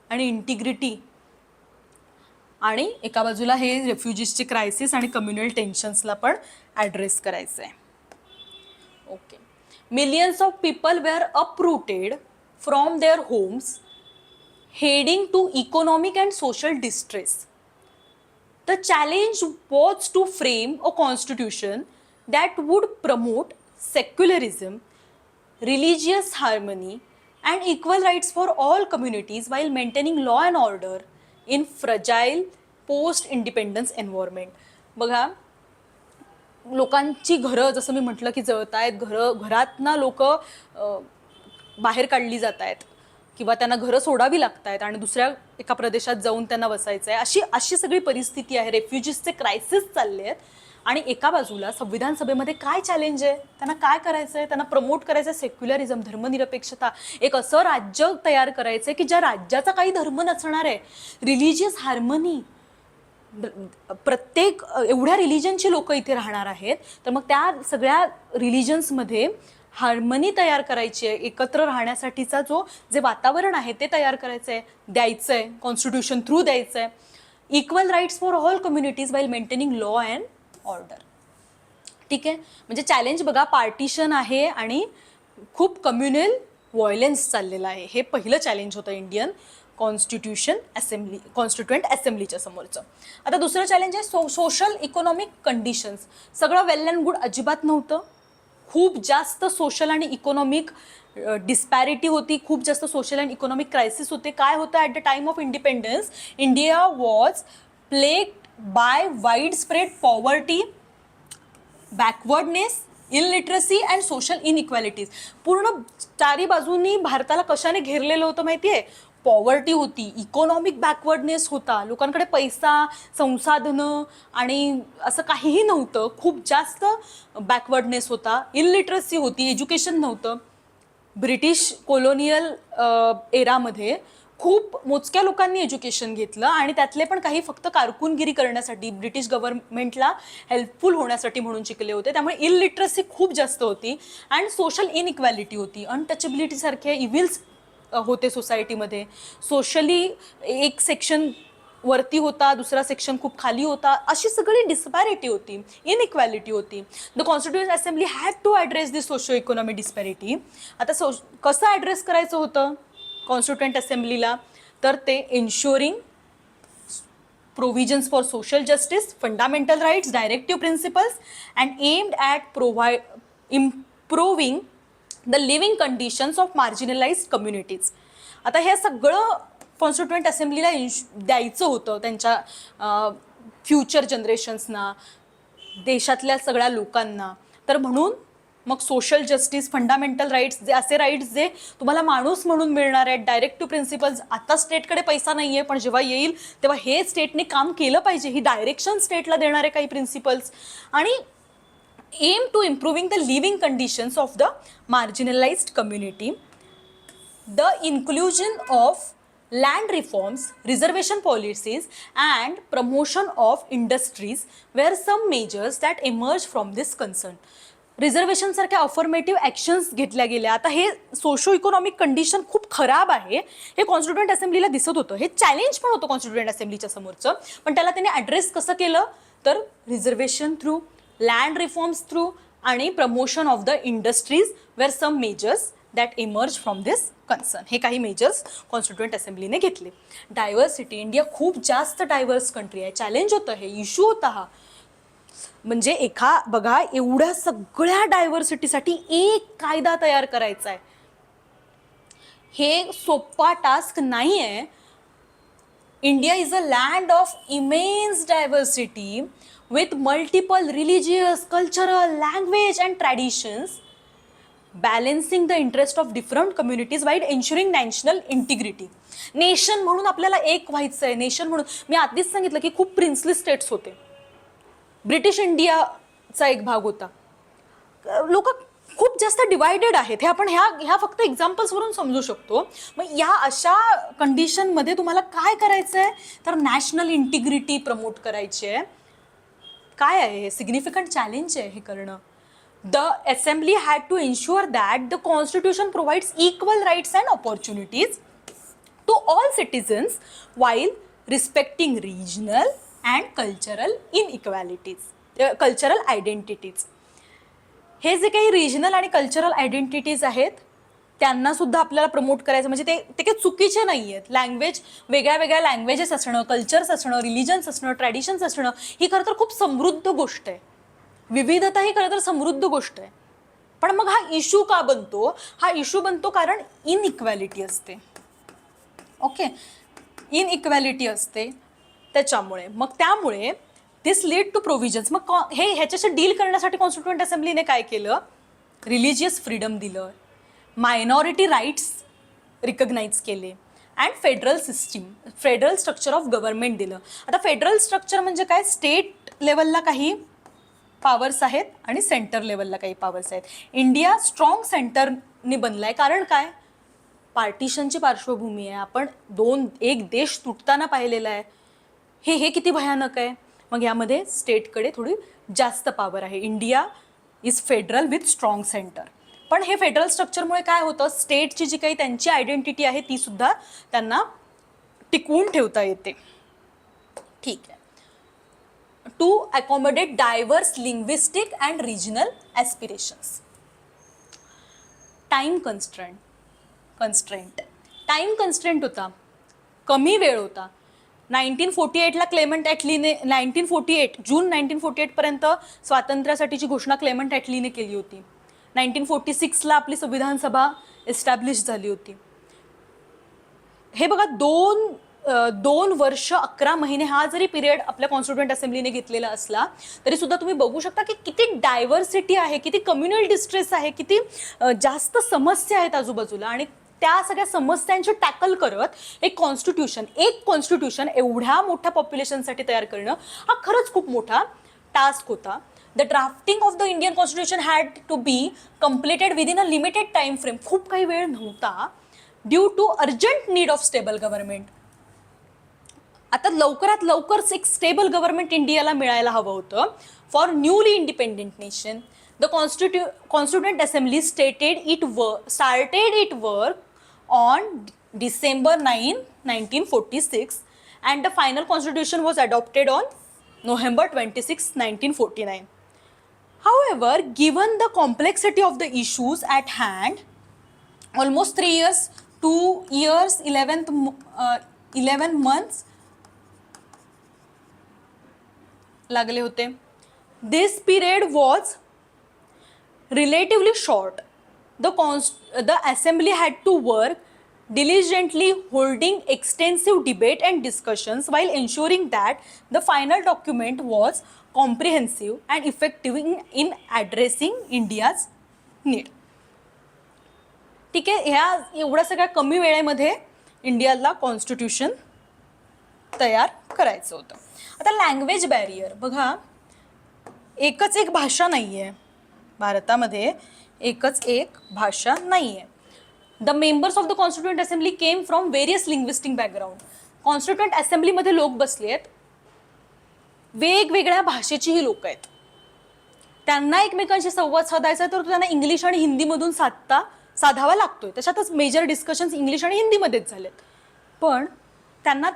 आणि इंटिग्रिटी, आणि एका बाजूला हे रेफ्युजीजचे क्रायसिस आणि कम्युनल टेन्शन्सला पण ॲड्रेस करायचं आहे. Okay. Millions of people were uprooted from their homes, heading to economic and social distress. The challenge was to frame a constitution that would promote secularism, religious harmony, and equal rights for all communities while maintaining law and order in fragile post-independence environment. बघा, लोकांची घरं जसं मी म्हटलं की जळत आहेत, घरातना लोक बाहेर काढली जात आहेत किंवा त्यांना घरं सोडावी लागत आहेत आणि दुसऱ्या एका प्रदेशात जाऊन त्यांना वसायचं आहे, अशी सगळी परिस्थिती आहे. रेफ्युजीजचे क्रायसिस चालले आहेत आणि एका बाजूला संविधान सभेमध्ये काय चॅलेंज आहे? त्यांना काय करायचं आहे? त्यांना प्रमोट करायचं आहे सेक्युलरिझम, धर्मनिरपेक्षता, एक असं राज्य तयार करायचं आहे की ज्या राज्याचा काही धर्म नसणार आहे, रिलिजियस हार्मनी, प्रत्येक एवढ्या रिलिजनची लोक इथे राहणार आहेत, तर मग त्या सगळ्या रिलिजन्समध्ये हार्मनी तयार करायची आहे, एकत्र राहण्यासाठीचा जे वातावरण आहे ते तयार करायचं आहे, द्यायचं आहे, कॉन्स्टिट्यूशन थ्रू द्यायचं आहे. Equal rights for all communities while maintaining law and order. ठीक आहे, म्हणजे चॅलेंज बघा, पार्टिशन आहे आणि खूप कम्युनल व्हायलन्स चाललेला आहे. हे पहिलं चॅलेंज होतं इंडियन कॉन्स्टिट्युएंट असेंब्लीच्या समोरचं. आता दुसरं चॅलेंज आहे सोशल इकॉनॉमिक कंडिशन्स. सगळं वेल अँड गुड अजिबात नव्हतं. खूप जास्त सोशल आणि इकॉनॉमिक डिस्पॅरिटी होती, खूप जास्त सोशल अँड इकॉनॉमिक क्रायसिस होते. काय होतं? At the time of independence India was plagued by widespread poverty, backwardness, illiteracy and social inequalities. पूर्ण चारी बाजूंनी भारताला कशाने घेरलेलं होतं माहिती आहे? पॉवर्टी होती, इकॉनॉमिक बॅकवर्डनेस होता, लोकांकडे पैसा, संसाधनं आणि असं काहीही नव्हतं, खूप जास्त बॅकवर्डनेस होता, इलिटरसी होती, एज्युकेशन नव्हतं. ब्रिटिश कोलोनियल एरामध्ये खूप मोजक्या लोकांनी एज्युकेशन घेतलं आणि त्यातले पण काही फक्त कारकुनगिरी करण्यासाठी, ब्रिटिश गव्हर्नमेंटला हेल्पफुल होण्यासाठी म्हणून शिकले होते. त्यामुळे इलिटरसी खूप जास्त होती अँड सोशल इनइक्वॅलिटी होती, अनटचेबिलिटी सारखे इव्हिल्स होते सोसायटीमध्ये. सोशली एक सेक्शन वरती होता, दुसरा सेक्शन खूप खाली होता, अशी सगळी डिस्पॅरिटी होती, इनइक्वॅलिटी होती. The constituent assembly had to address this socio economic disparity. आता कसं ॲड्रेस करायचं होतं कॉन्स्टिट्युएंट असेंब्लीला? तर ते ensuring provisions for social justice, fundamental rights, directive principles, and aimed at improving the living conditions of marginalized communities. आता हे सगळं कॉन्स्टिट्युएंट असेंब्लीला द्यायचं होतं त्यांच्या फ्युचर जनरेशन्सना, देशातल्या सगळ्या लोकांना. तर म्हणून मग सोशल जस्टिस, फंडामेंटल राईट्स, जे असे राईट्स जे तुम्हाला माणूस म्हणून मिळणार आहेत, डायरेक्टिव्ह प्रिन्सिपल्स. आता स्टेटकडे पैसा नाही आहे, पण जेव्हा येईल तेव्हा हे स्टेटने काम केलं पाहिजे, ही डायरेक्शन स्टेटला देणारे काही प्रिन्सिपल्स. आणि aimed to improving the living conditions of the marginalised community, the inclusion of land reforms, reservation policies, and promotion of industries were some measures that emerged from this concern. Reservation सारख्या affirmative actions घेतल्या गेल्या. आता हे socio economic condition खूप खराब आहे हे constituent असेंब्लीला दिसत होतं. हे चॅलेंज पण होतं कॉन्स्टिट्युएंट असेंब्लीच्या समोरचं, पण त्याला त्यांनी ॲड्रेस कसं केलं तर reservation through, land reforms through आणि promotion of the industries were some measures that emerge from this concern. हे काही मेजर्स कॉन्स्टिट्युएंट असेंब्लीने घेतले. डायव्हर्सिटी, इंडिया खूप जास्त डायव्हर्स कंट्री आहे. चॅलेंज होतं हे, इश्यू होता हा. म्हणजे बघा, एवढ्या सगळ्या डायव्हर्सिटीसाठी एक कायदा तयार करायचा आहे, हे सोपा टास्क नाही आहे. India is a land of immense diversity with multiple religious, cultural, language and traditions, balancing the interest of different communities while ensuring national integrity. Nation म्हणून आपल्याला एक व्हायचं आहे. नेशन म्हणून मी आधीच सांगितलं की खूप प्रिन्सली स्टेट्स होते, ब्रिटिश इंडियाचा एक भाग होता. लोक खूप जास्त डिवायडेड आहेत. हे आपण ह्या फक्त एक्झाम्पल्सवरून समजू शकतो. मग या अशा कंडिशनमध्ये तुम्हाला काय करायचं आहे तर नॅशनल इंटिग्रिटी प्रमोट करायची आहे. काय आहे हे? सिग्निफिकंट चॅलेंज आहे हे करणं. The assembly had to ensure that the constitution provides equal rights and opportunities to all citizens while respecting regional and cultural inequalities, cultural identities. हे जे काही रिजनल आणि कल्चरल आयडेंटिटीज आहेत त्यांना सुद्धा आपल्याला प्रमोट करायचं. म्हणजे ते काही चुकीचे नाही आहेत. लँग्वेज, वेगळ्या वेगळ्या लँग्वेजेस असणं, कल्चर्स असणं, रिलिजन्स असणं, ट्रॅडिशन्स असणं, ही खरं तर खूप समृद्ध गोष्ट आहे. विविधता ही खरं तर समृद्ध गोष्ट आहे. पण मग हा इश्यू का बनतो? हा इश्यू बनतो कारण इनइक्वॅलिटी असते. ओके, इनइक्वॅलिटी असते त्याच्यामुळे. मग त्यामुळे दिस लीड टू प्रोव्हिजन्स. मग ह्याच्याशी डील करण्यासाठी कॉन्स्टिट्युएंट असेंब्लीने काय केलं? रिलिजियस फ्रीडम दिलं, मायनॉरिटी राईट्स रिकग्नाइज केले and federal structure of government दिलं. आता फेडरल स्ट्रक्चर म्हणजे काय? स्टेट लेवलला काही पॉवर्स आहेत आणि सेंटर लेवलला काही पॉवर्स आहेत. इंडिया स्ट्रॉंग सेंटरने बनला आहे. कारण काय? पार्टिशनची पार्श्वभूमी आहे. आपण एक देश तुटताना पाहिलेला आहे. हे किती भयानक आहे. मग यामध्ये स्टेटकडे थोडी जास्त पॉवर आहे. India is federal with strong centre. पण हे फेडरल स्ट्रक्चरमुळे काय होतं? स्टेटची जी काही त्यांची आयडेंटिटी आहे ती सुद्धा त्यांना टिकवून ठेवता येते. ठीक आहे. To accommodate diverse linguistic and regional aspirations. Time time constraint होता, कमी वेळ होता. 1948ला क्लेमंट ॲटलीने 1948 जून 1948 पर्यंत स्वातंत्र्यासाठीची घोषणा क्लेमंट ॲटलीने केली होती. 1946ला आपली संविधान सभा एस्टॅब्लिश झाली होती. हे बघा, दोन वर्ष 11 महिने हा जरी पिरियड आपल्या कॉन्स्टिट्युएंट असेंब्लीने घेतलेला असला तरी सुद्धा तुम्ही बघू शकता की किती डायव्हर्सिटी आहे, किती कम्युनल डिस्ट्रेस आहे, किती जास्त समस्या आहेत आजूबाजूला. आणि त्या सगळ्या समस्यांची टॅकल करत एक कॉन्स्टिट्यूशन एवढ्या मोठ्या पॉप्युलेशनसाठी तयार करणं हा खरंच खूप मोठा टास्क होता. The drafting of the Indian constitution had to be completed within a limited time frame. खूप काही वेळ नव्हता. Due to urgent need of stable government. आता लवकरात लवकर एक स्टेबल गव्हर्नमेंट इंडियाला मिळायला हवं होतं. For newly independent nation the constituent assembly started its work on December 9, 1946 and the final constitution was adopted on November 26, 1949. However, given the complexity of the issues at hand, almost 3 years, 2 years, 11 months लागले होते. This period was relatively short. The assembly had to work diligently, holding extensive debate and discussions while ensuring that the final document was comprehensive and effective in addressing India's need. ठीक आहे, ह्या एवढ्या सगळ्या कमी वेळेमध्ये इंडियाला कॉन्स्टिट्यूशन तयार करायचं होतं. आता लँग्वेज बॅरियर बघा, एकच एक भाषा नाही आहे भारतामध्ये, एकच एक भाषा नाही आहे. The members of the constituent assembly came from various linguistic background. Constituent असेंब्लीमध्ये लोक बसले आहेत, वेगवेगळ्या भाषेचीही लोक आहेत. त्यांना एकमेकांशी संवाद साधायचा तर त्यांना इंग्लिश आणि हिंदीमधून साधावा लागतोय. त्याच्यातच मेजर डिस्कशन्स इंग्लिश आणि हिंदीमध्येच झालेत. पण त्यांना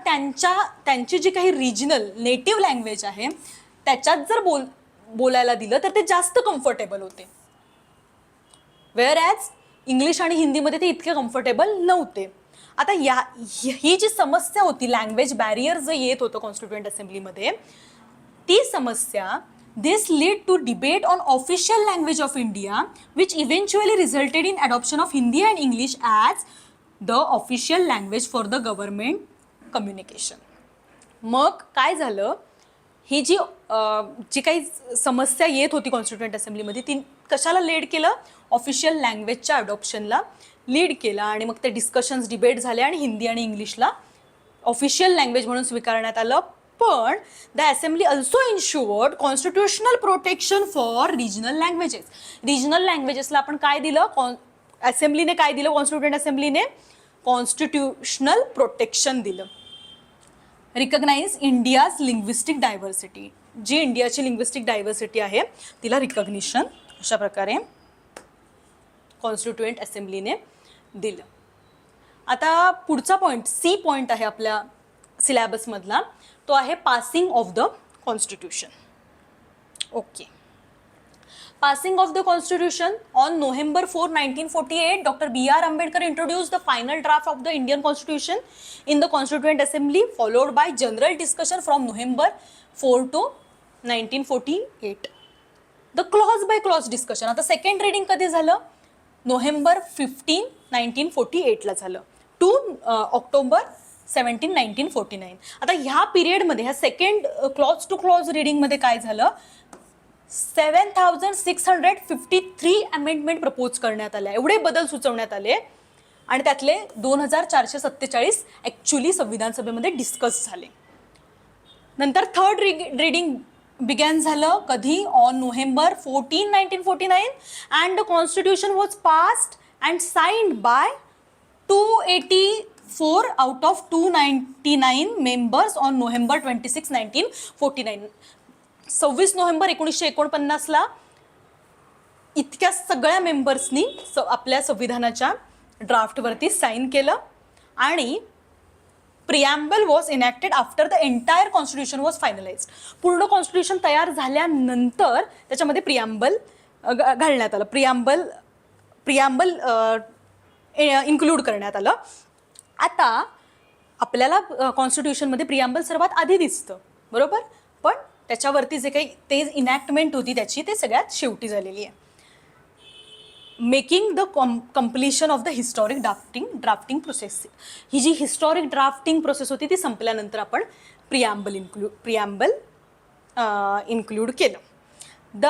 त्यांची जी काही रिजनल नेटिव्ह लँग्वेज आहे त्याच्यात जर बोलायला दिलं तर ते जास्त कम्फर्टेबल होते. वेअर ॲज इंग्लिश आणि हिंदीमध्ये ते इतके कम्फर्टेबल नव्हते. आता ही जी समस्या होती, लँग्वेज बॅरियर जे येत होतं कॉन्स्टिट्युएंट असेंब्लीमध्ये, ती समस्या this led to debate on official language of India, which eventually resulted in adoption of Hindi and English as the official language for the government communication. मग काय झालं, ही जी काही समस्या येत होती कॉन्स्टिट्युएंट असेंब्लीमध्ये ती कशाला लीड केलं, ऑफिशियल लँग्वेजच्या अडॉप्शनला लीड केलं. आणि मग ते डिस्कशन्स डिबेट झाले आणि हिंदी आणि इंग्लिशला ऑफिशियल लँग्वेज म्हणून स्वीकारण्यात आलं. पण the assembly also ensured constitutional protection for regional languages. Regional लँग्वेजेसला आपण काय दिलं, असेंब्लीने काय दिलं, कॉन्स्टिट्युएंट असेंब्लीने कॉन्स्टिट्युशनल प्रोटेक्शन दिलं. रिकग्नाइज इंडियाज लिंग्विस्टिक डायव्हर्सिटी, जी इंडियाची लिंग्विस्टिक डायव्हर्सिटी आहे तिला रिकग्निशन अशा प्रकारे कॉन्स्टिट्युएंट असेंब्लीने दिलं. आता पुढचा पॉईंट, सी पॉईंट आहे आपल्या सिलेबसमधला, तो आहे passing of the constitution. Okay, passing of the constitution on November 4, 1948, Dr. B.R. Ambedkar introduced the final draft of the Indian Constitution in the Constituent Assembly, followed by general discussion from November 4 to 1948. The clause by clause discussion. आता second reading कधी झालं, November 15, 1948 ला झालं, to October 17, 1949. आता ह्या पिरियडमध्ये, ह्या second clause two clause रिडिंगमध्ये काय झालं, 7,653 अमेंडमेंट प्रपोज करण्यात आल्या, एवढे बदल सुचवण्यात आले आणि त्यातले 2,447 ॲक्च्युली संविधान सभेमध्ये डिस्कस झाले. नंतर थर्ड रीडिंग बिगॅन झालं कधी, on November 14, 1949 and the constitution was passed and signed by 284 out of 299 members on November 26, 1949. 26 नोव्हेंबर 1949ला इतक्या सगळ्या मेंबर्सनी आपल्या संविधानाच्या ड्राफ्टवरती साईन केलं आणि preamble was enacted after the entire constitution was finalised. पूर्ण कॉन्स्टिट्यूशन तयार झाल्यानंतर त्याच्यामध्ये प्रिॲम्बल घालण्यात आलं, प्रिॲम्बल इन्क्लूड करण्यात आलं. आता आपल्याला कॉन्स्टिट्यूशनमध्ये प्रिॲम्बल सर्वात आधी दिसतं, बरोबर, पण त्याच्यावरती जे काही ते इनॅक्टमेंट होती त्याची ते सगळ्यात शेवटी झालेली आहे. Making the completion of the historic drafting process. ही जी हिस्टॉरिक ड्राफ्टिंग प्रोसेस होती ती संपल्यानंतर आपण प्रिॲम्बल इन्क्लूड केलं. The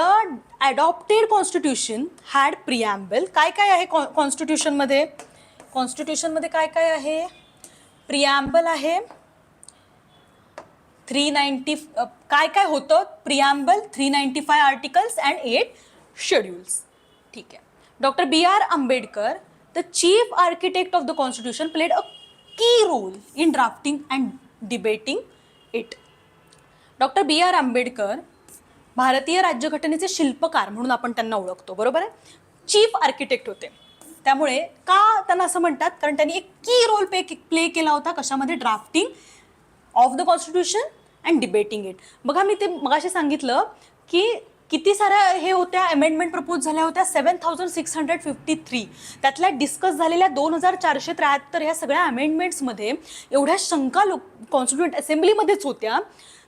adopted constitution had preamble. काय काय आहे कॉन्स्टिट्यूशनमध्ये काय काय आहे, प्रिॲम्बल आहे 390, काय काय होतं प्रिॲम्बल, 395 आर्टिकल्स अँड 8 शेड्यूल्स. ठीक आहे. Doctor B.R. Ambedkar the chief architect of the constitution played a key role in drafting and debating it. Doctor B R Ambedkar भारतीय राज्यघटनेचे शिल्पकार म्हणून आपण त्यांना ओळखतो, बरोबर आहे. चीफ आर्किटेक्ट होते, त्यामुळे का त्यांना असं म्हणतात, कारण त्यांनी एक की रोल प्ले केला होता कशामध्ये, drafting of the constitution and debating it. बघा मी ते मगाशी सांगितलं की किती साऱ्या हे होत्या अमेंडमेंट प्रपोज झाल्या होत्या, 7653. त्यातल्या डिस्कस झालेल्या 2473 ह्या सगळ्या अमेंडमेंट्समध्ये एवढ्या शंका कॉन्स्टिट्यूएंट असेंब्लीमध्येच होत्या.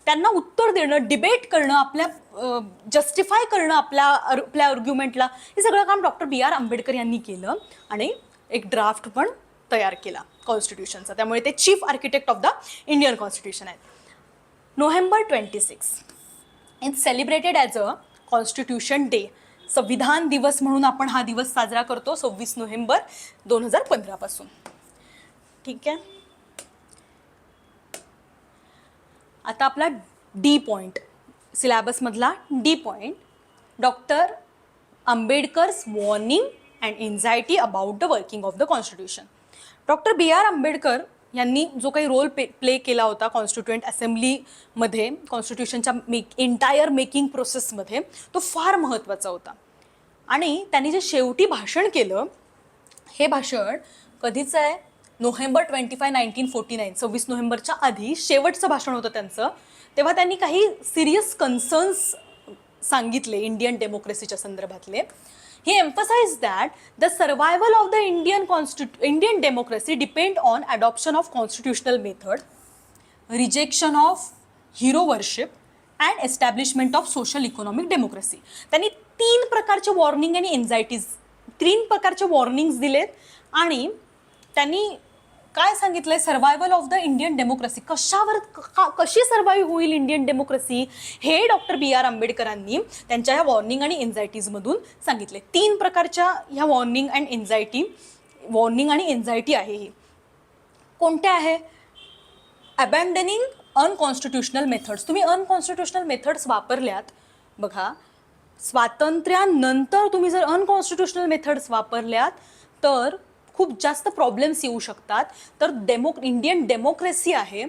त्यांना उत्तर देणं, डिबेट करणं, आपल्या जस्टिफाय करणं आपल्या आर्ग्युमेंटला, हे सगळं काम डॉक्टर बी आर आंबेडकर यांनी केलं आणि एक ड्राफ्ट पण तयार केला कॉन्स्टिट्यूशनचा. त्यामुळे ते chief architect of the Indian constitution आहेत. November 26 is celebrated as a constitution day. संविधान दिवस म्हणून आपण हा दिवस साजरा करतो 26 नोव्हेंबर 2015 पासून. ठीक आहे. आता आपला डी पॉईंट, सिलेबसमधला D point, doctor Ambedkar's warning and anxiety about the working of the constitution. Doctor B R Ambedkar यांनी जो काही रोल प्ले केला होता कॉन्स्टिट्युएंट असेंब्लीमध्ये, कॉन्स्टिट्यूशनच्या एंटायर मेकिंग प्रोसेसमध्ये, तो फार महत्त्वाचा होता. आणि त्यांनी जे शेवटी भाषण केलं, हे भाषण कधीचं आहे, नोव्हेंबर 25, 1949, 26 नोव्हेंबरच्या आधी शेवटचं भाषण होतं त्यांचं. तेव्हा त्यांनी काही सिरियस कन्सर्न्स सांगितले इंडियन डेमोक्रेसीच्या संदर्भातले. He emphasized that the survival of the Indian democracy depend on adoption of constitutional method, rejection of hero worship and establishment of social economic democracy. त्यांनी 3 प्रकारचे वॉर्निंग आणि एन्झायटीज, 3 प्रकारचे वॉर्निंग्स दिलेत आणि त्यांनी काय सांगितलंय, survival of the Indian democracy, कशी सर्वाईव्ह होईल इंडियन डेमोक्रेसी, हे डॉक्टर बी आर आंबेडकरांनी त्यांच्या ह्या वॉर्निंग आणि एन्झायटीजमधून सांगितले. 3 प्रकारच्या ह्या वॉर्निंग आणि एन्झायटी आहे. ही कोणत्या आहे, अबॅन्डनिंग अनकॉन्स्टिट्युशनल मेथड्स. तुम्ही अनकॉन्स्टिट्युशनल मेथड्स वापरल्यात, बघा स्वातंत्र्यानंतर तुम्ही जर अनकॉन्स्टिट्युशनल मेथड्स वापरल्यात तर खूप जास्त प्रॉब्लेम्स येऊ शकतात. तर इंडियन डेमोक्रेसी आहे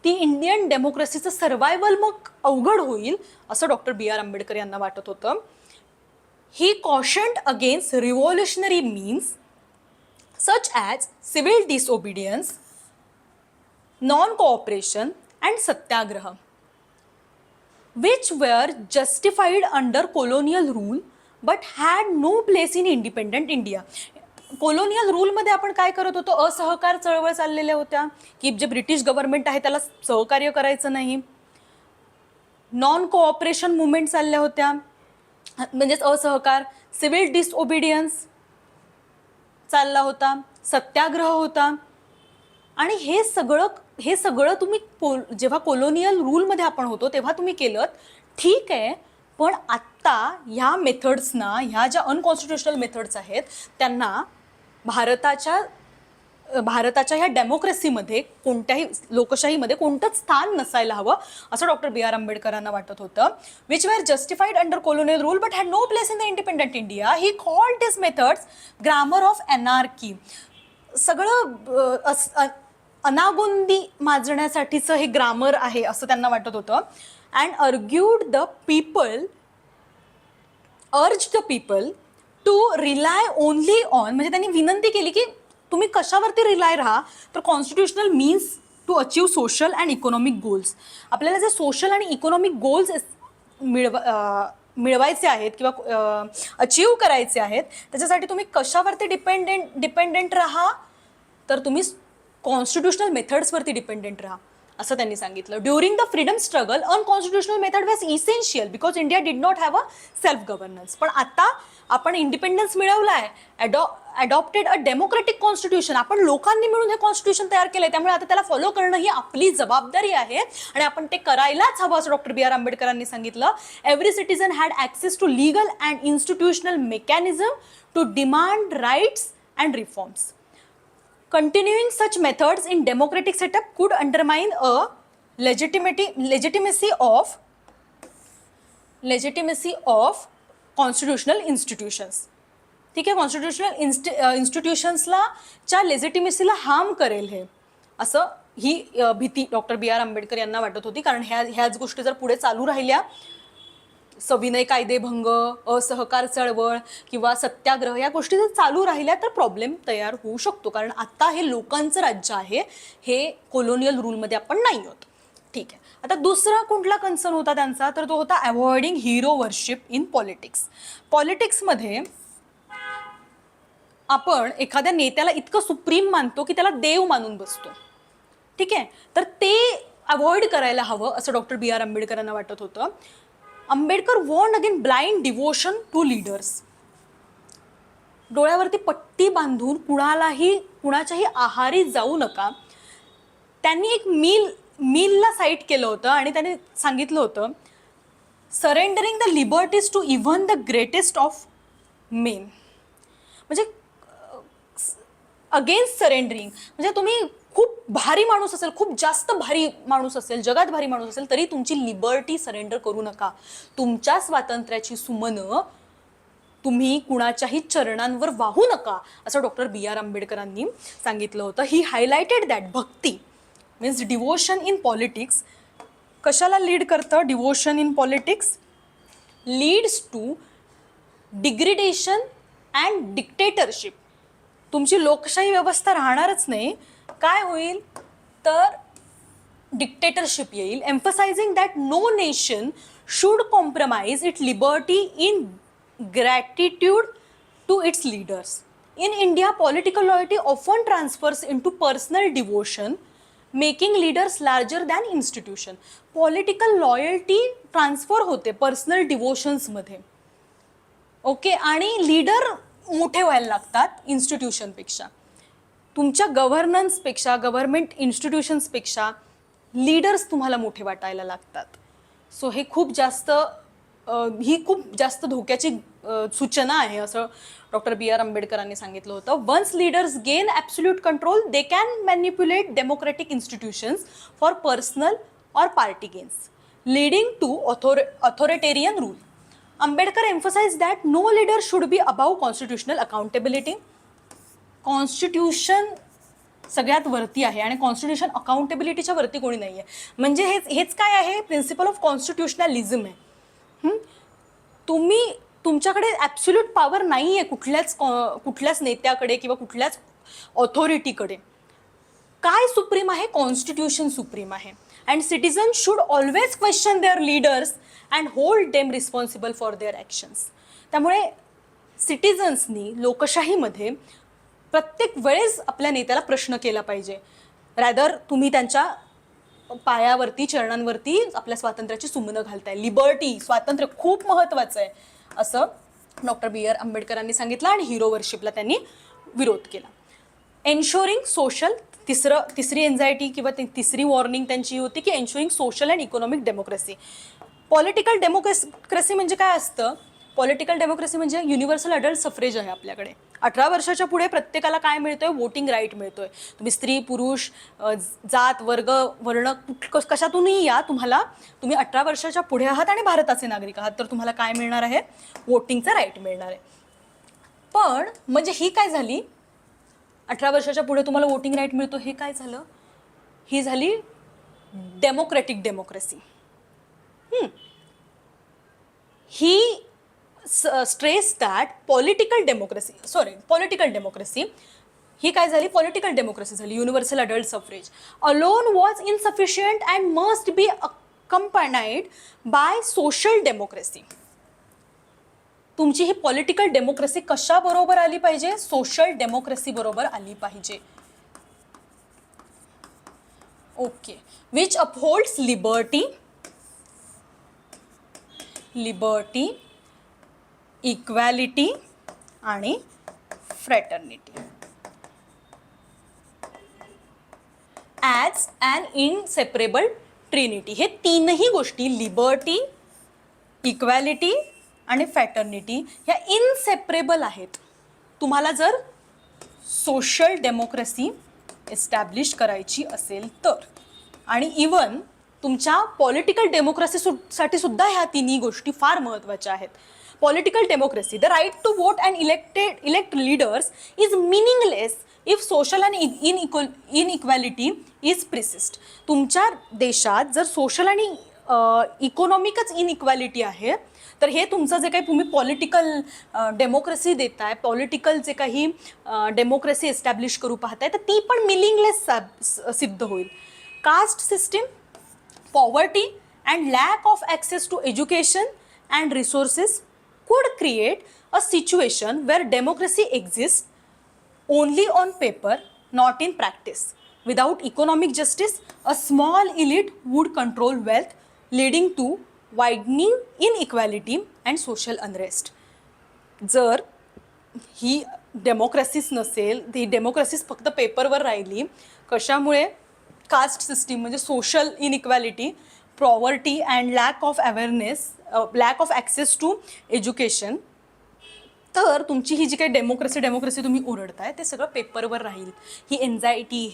ती, इंडियन डेमोक्रेसीचं सर्वायवल मग अवघड होईल असं डॉक्टर बी आर आंबेडकर यांना वाटत होतं. He cautioned against revolutionary means such as civil disobedience, non cooperation and satyagraha, which were justified under colonial rule but had no place in independent India. Colonial रूलमध्ये आपण काय करत होतो, असहकार चळवळ चाललेल्या होत्या की जे ब्रिटिश गव्हर्नमेंट आहे त्याला सहकार्य करायचं नाही. नॉन कोऑपरेशन मुवमेंट चालल्या होत्या, म्हणजेच असहकार. सिव्हिल डिसओबिडियन्स चालला होता, सत्याग्रह होता. आणि हे सगळं तुम्ही जेव्हा कोलोनियल रूलमध्ये आपण होतो तेव्हा तुम्ही केलं, ठीक आहे. पण आत्ता ह्या मेथड्सना, ह्या ज्या अनकॉन्स्टिट्युशनल मेथड्स आहेत त्यांना भारताच्या ह्या डेमोक्रेसीमध्ये, कोणत्याही लोकशाहीमध्ये कोणतंच स्थान नसायला हवं असं डॉक्टर बी आर आंबेडकरांना वाटत होतं. Which were justified under colonial rule but had no place in the independent India. He called this methods grammar of anarchy. सगळं अनागोंदी माजण्यासाठीचं हे ग्रामर आहे असं त्यांना वाटत होतं. And argued the people, urge the people to rely only on, म्हणजे त्यांनी विनंती केली की तुम्ही कशावरती रिलाय राहा, तर constitutional means to achieve social and economic goals. आपल्याला जे सोशल आणि इकॉनॉमिक गोल्स मिळवायचे आहेत किंवा अचीव करायचे आहेत त्याच्यासाठी तुम्ही कशावरती डिपेंडेंट राहा, तर तुम्ही कॉन्स्टिट्युशनल मेथड्सवरती डिपेंडेंट राहा असं त्यांनी सांगितलं. During the freedom struggle unconstitutional method was essential because India did not have a self governance. पण आता आपण इंडिपेंडन्स मिळवला आहे, अडॉप्टेड अ डेमोक्रेटिक कॉन्स्टिट्यूशन, आपण लोकांनी मिळून हे कॉन्स्टिट्यूशन तयार केलंय, त्यामुळे आता त्याला फॉलो करणं ही आपली जबाबदारी आहे आणि आपण ते करायलाच हवं असं डॉक्टर बी आर आंबेडकरांनी सांगितलं. Every citizen had access to legal and institutional mechanism to demand rights and reforms. Continuing such methods in democratic setup could undermine a legitimacy of constitutional institutions. ठीक आहे, कॉन्स्टिट्युशनल इन्स्टिट्यूशन्सला च्या लेजिटिमेसीला harm करेल हे, असं ही भीती doctor B R Ambedkar यांना वाटत होती. कारण ह्याच गोष्टी जर पुढे चालू राहिल्या, सविनय कायदेभंग, असहकार चळवळ किंवा सत्याग्रह या गोष्टी जर चालू राहिल्या तर प्रॉब्लेम तयार होऊ शकतो. कारण आता हे लोकांचं राज्य आहे, हे कोलोनियल रूलमध्ये आपण नाही आहोत. ठीक आहे, आता दुसरा कुठला कन्सर्न होता त्यांचा, तर तो होता avoiding hero worship in politics. पॉलिटिक्समध्ये आपण एखाद्या नेत्याला इतकं सुप्रीम मानतो की त्याला देव मानून बसतो. ठीक आहे, तर ते अवॉइड करायला हवं असं डॉक्टर बी आर आंबेडकरांना वाटत होतं. Ambedkar warn again blind devotion to leaders. डोळ्यावरती पट्टी बांधून कुणाच्याही आहारी जाऊ नका. त्यांनी एक मीलला साईट केलं होतं आणि त्यांनी सांगितलं होतं, surrendering the liberties to even the greatest of men. म्हणजे अगेन्स्ट सरेंडरिंग म्हणजे तुम्ही खूप भारी माणूस असेल, खूप जास्त भारी माणूस असेल, जगात भारी माणूस असेल, तरी तुमची लिबर्टी सरेंडर करू नका. तुमच्या स्वातंत्र्याची सुमनं तुम्ही कुणाच्याही चरणांवर वाहू नका, असं डॉक्टर बी आर आंबेडकरांनी सांगितलं होतं. He highlighted that bhakti means devotion in politics कशाला लीड करतं. Devotion in politics leads to degradation and dictatorship. तुमची लोकशाही व्यवस्था राहणारच नाही. काय होईल तर डिक्टेटरशिप येईल. Emphasising that no nation should compromise it liberty in gratitude to its leaders. In India political loyalty often transfers in to personal devotion, making leaders larger than institution. Political loyalty transfer होते personal डिवोशन्समध्ये. Okay, आणि leader मोठे व्हायला लागतात इन्स्टिट्यूशनपेक्षा. तुमच्या गव्हर्नन्सपेक्षा, government इन्स्टिट्यूशन्सपेक्षा leaders तुम्हाला मोठे वाटायला लागतात. सो हे खूप जास्त धोक्याची सूचना आहे असं डॉक्टर बी आर आंबेडकरांनी सांगितलं होतं. Once leaders gain absolute control they can manipulate democratic institutions for personal or party gains, leading to authoritarian rule. Ambedkar emphasise that no leader should be above constitutional accountability. Constitution सगळ्यात वरती आहे आणि constitution अकाउंटेबिलिटीच्या वरती कोणी नाही आहे. म्हणजे हेच काय आहे, प्रिन्सिपल ऑफ कॉन्स्टिट्युशनलिझम आहे. तुमच्याकडे ॲब्सोल्यूट पॉवर नाही आहे कुठल्याच नेत्याकडे किंवा कुठल्याच ऑथॉरिटीकडे. काय सुप्रीम आहे, कॉन्स्टिट्यूशन सुप्रीम आहे. And citizen should always question their leaders and hold them responsible for their actions. त्यामुळे सिटिझन्सनी लोकशाहीमध्ये प्रत्येक वेळेस आपल्या नेत्याला प्रश्न केला पाहिजे. रॅदर तुम्ही त्यांच्या पायावरती, चरणांवरती आपल्या स्वातंत्र्याची सुमनं घालताय. लिबर्टी, स्वातंत्र्य खूप महत्त्वाचं आहे असं डॉक्टर बी आर आंबेडकरांनी सांगितलं आणि हिरो वर्शिपला त्यांनी विरोध केला. एन्शोरिंग सोशल, तिसरी एन्झायटी किंवा तिसरी वॉर्निंग त्यांची होती की ensuring social and economic democracy. Political democracy म्हणजे काय असतं, पॉलिटिकल डेमोक्रेसी म्हणजे युनिव्हर्सल अडल्ट सफ्रेज आहे आपल्याकडे. 18 वर्षाच्या पुढे प्रत्येकाला काय मिळतोय, वोटिंग राईट मिळतोय. तुम्ही स्त्री पुरुष, जात वर्ग वर्ण कशातूनही या, तुम्ही 18 वर्षाच्या पुढे आहात आणि भारताचे नागरिक आहात, तर तुम्हाला काय मिळणार आहे, वोटिंगचा राईट मिळणार आहे. पण म्हणजे ही काय झाली, 18 वर्षाच्या पुढे तुम्हाला वोटिंग राईट मिळतो, हे काय झालं, ही झाली democratic democracy. He stress that political democracy ही काय झाली, पॉलिटिकल डेमोक्रेसी झाली. Universal adult suffrage alone was insufficient and must be accompanied by social democracy. तुमची ही पॉलिटिकल डेमोक्रेसी कशा बरोबर आली पाहिजे, सोशल डेमोक्रेसी बरोबर आली पाहिजे. Okay, which upholds liberty, equality आणि fraternity as an inseparable trinity. हे तीनही गोष्टी, लिबर्टी, इक्वॅलिटी आणि फ्रॅटर्निटी, ह्या इनसेपरेबल आहेत. तुम्हाला जर सोशल डेमोक्रेसी एस्टॅब्लिश करायची असेल तर. आणि इवन तुमच्या पॉलिटिकल डेमोक्रेसीसाठी सुद्धा ह्या तिन्ही गोष्टी फार महत्त्वाच्या आहेत. Political democracy, the right to vote and elect leaders is meaningless if social and inequality is persist. तुमच्या देशात जर सोशल आणि इकॉनॉमिकच इनइक्वॅलिटी आहे तर हे तुमचं जे काही तुम्ही पॉलिटिकल डेमोक्रेसी देताय, पॉलिटिकल जे काही डेमोक्रेसी एस्टॅब्लिश करू पाहताय, तर ती पण मिनिंगलेस सिद्ध होईल. Caste system, poverty and lack of access to education and resources could create a situation where democracy exists only on paper, not in practice. Without economic justice, a small elite would control wealth, leading to widening inequality and social unrest. जर ही डेमोक्रेसीच नसेल, ती डेमोक्रेसीच फक्त पेपरवर राहिली, कशामुळे? Caste system म्हणजे social inequality, poverty and lack of awareness, lack of access to education, तर तुमची ही जी काही डेमोक्रेसी तुम्ही ओरडताय ते सगळं पेपरवर राहील. ही एन्झायटी,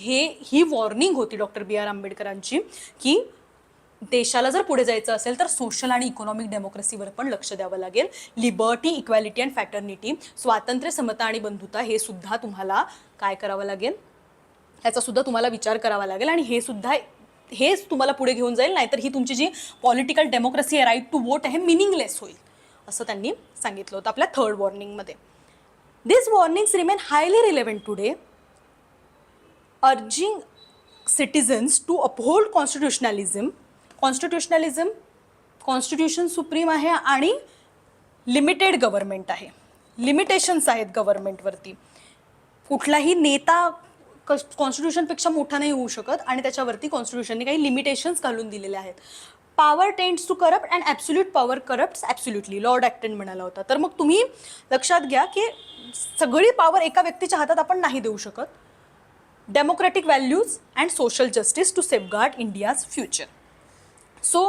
ही वॉर्निंग होती डॉक्टर बी आर आंबेडकरांची की देशाला जर पुढे जायचं असेल तर सोशल आणि इकॉनॉमिक डेमोक्रेसीवर पण लक्ष द्यावं लागेल. लिबर्टी, इक्वॅलिटी अँड फॅटर्निटी, स्वातंत्र्य, समता आणि बंधुता, हे सुद्धा तुम्हाला काय करावं लागेल, याचा सुद्धा तुम्हाला विचार करावा लागेल. आणि हेच तुम्हाला पुढे घेऊन जाईल, नाहीतर ही तुमची जी पॉलिटिकल डेमोक्रेसी आहे, राईट टू वोट आहे, मिनिंगलेस होईल, असं त्यांनी सांगितलं होतं आपल्या थर्ड वॉर्निंगमध्ये. This warnings remain highly relevant today, urging citizens to uphold constitutionalism. Constitution supreme आहे आणि लिमिटेड गव्हर्नमेंट आहे, लिमिटेशन्स आहेत गव्हर्नमेंटवरती. कुठलाही नेता कॉन्स्टिट्यूशनपेक्षा मोठा नाही होऊ शकत आणि त्याच्यावरती कॉन्स्टिट्यूशनने काही लिमिटेशन्स घालून दिलेले आहेत. Power tends to corrupt and absolute power corrupts absolutely, Lord Acton म्हणाला होता. तर मग तुम्ही लक्षात घ्या की सगळी पॉवर एका व्यक्तीच्या हातात आपण नाही देऊ शकत. Democratic values and social justice to safeguard India's future. So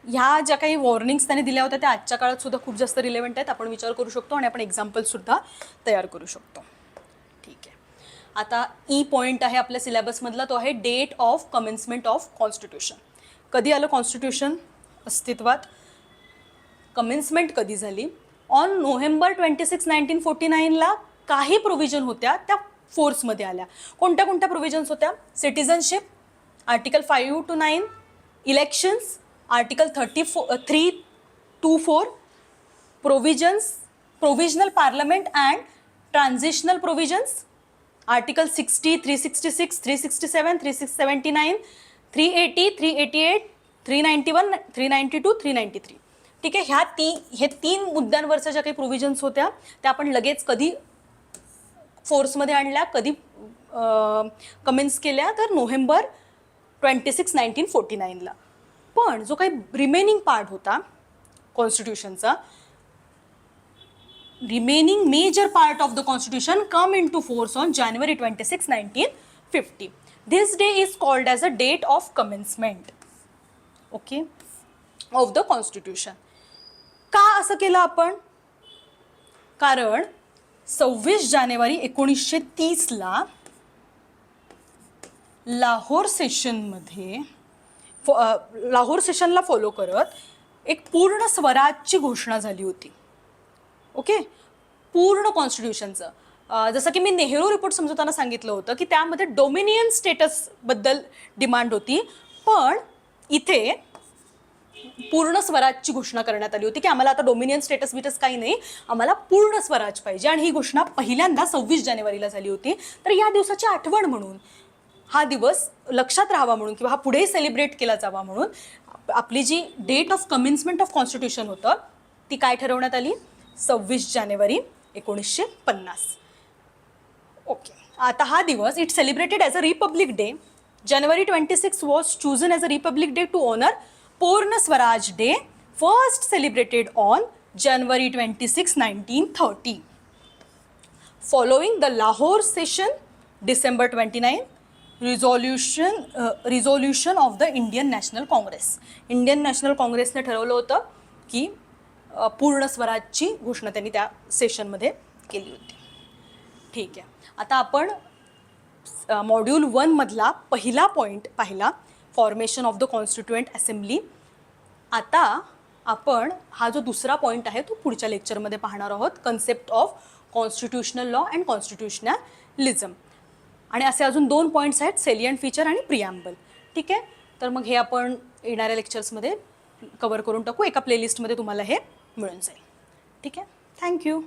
ह्या ज्या काही वॉर्निंग्स त्यांनी दिल्या होत्या त्या आजच्या काळात सुद्धा खूप जास्त रिलेव्हंट आहेत. आपण विचार करू शकतो आणि आपण एक्झाम्पल्ससुद्धा तयार करू शकतो. ठीक आहे, आता ई पॉईंट आहे आपल्या सिलेबसमधला, तो आहे date of commencement of constitution. कधी आलं कॉन्स्टिट्यूशन अस्तित्वात, कमेन्समेंट कधी झाली? ऑन नोव्हेंबर 26, 1949ला काही प्रोव्हिजन होत्या त्या फोर्समध्ये आल्या. कोणत्या कोणत्या प्रोव्हिजन्स होत्या? Citizenship, article 5 to 9, elections, article 324, provisions, provisional parliament and transitional provisions, article 60, 366, 367, 379, 380, 388, 391, 392, 393. ठीक आहे, हे तीन मुद्द्यांवरच्या ज्या काही प्रोव्हिजन्स होत्या त्या आपण लगेच कधी फोर्समध्ये आणल्या, कधी कमेन्स केल्या? तर नोव्हेंबर 26, 1949ला. पण जो काही रिमेनिंग पार्ट होता कॉन्स्टिट्यूशनचा, remaining major part of the constitution come into force on January 26, 1950. This day is called as a date of commencement, okay, of the constitution. का असं केलं आपण? कारण 26 जानेवारी 1930ला लाहोर सेशनला फॉलो करत एक पूर्ण स्वराजची घोषणा झाली होती. ओके, पूर्ण कॉन्स्टिट्यूशनचं. जसं की मी नेहरू रिपोर्ट समजवताना सांगितलं होतं की त्यामध्ये डोमिनियन स्टेटसबद्दल डिमांड होती, पण इथे पूर्ण स्वराजची घोषणा करण्यात आली होती की आम्हाला आता डोमिनियन स्टेटस काही नाही, आम्हाला पूर्ण स्वराज पाहिजे. आणि ही घोषणा पहिल्यांदा 26 जानेवारीला झाली होती. तर या दिवसाची आठवण म्हणून, हा दिवस लक्षात राहावा म्हणून किंवा हा पुढे सेलिब्रेट केला जावा म्हणून आपली जी date of commencement of constitution होतं ती काय ठरवण्यात आली? 26 जानेवारी 1950. ओके, आता हा दिवस it celebrated as a republic day. January 26 was chosen as a Republic Day to honor Purna Swaraj Day, first celebrated on January 26, 1930. Following the Lahore session, December 29, resolution of the Indian National Congress. Indian National Congressने ठरवलं होतं की पूर्ण स्वराजची घोषणा त्यांनी त्या सेशनमध्ये केली होती. ठीक आहे, आता आपण मॉड्यूल 1 मधला पहिला पॉईंट पाहिला, formation of the constituent assembly. आता आपण हा जो दुसरा पॉईंट आहे तो पुढच्या लेक्चरमध्ये पाहणार आहोत, concept of constitutional law and constitutionalism. आणि असे अजून 2 पॉईंट्स आहेत, सेलियंट फीचर आणि प्रिॲम्बल. ठीक आहे, तर मग हे आपण येणाऱ्या लेक्चर्समध्ये कवर करून टाकू. एका प्लेलिस्टमध्ये तुम्हाला हे मिळून जाईल. ठीक आहे, थँक्यू.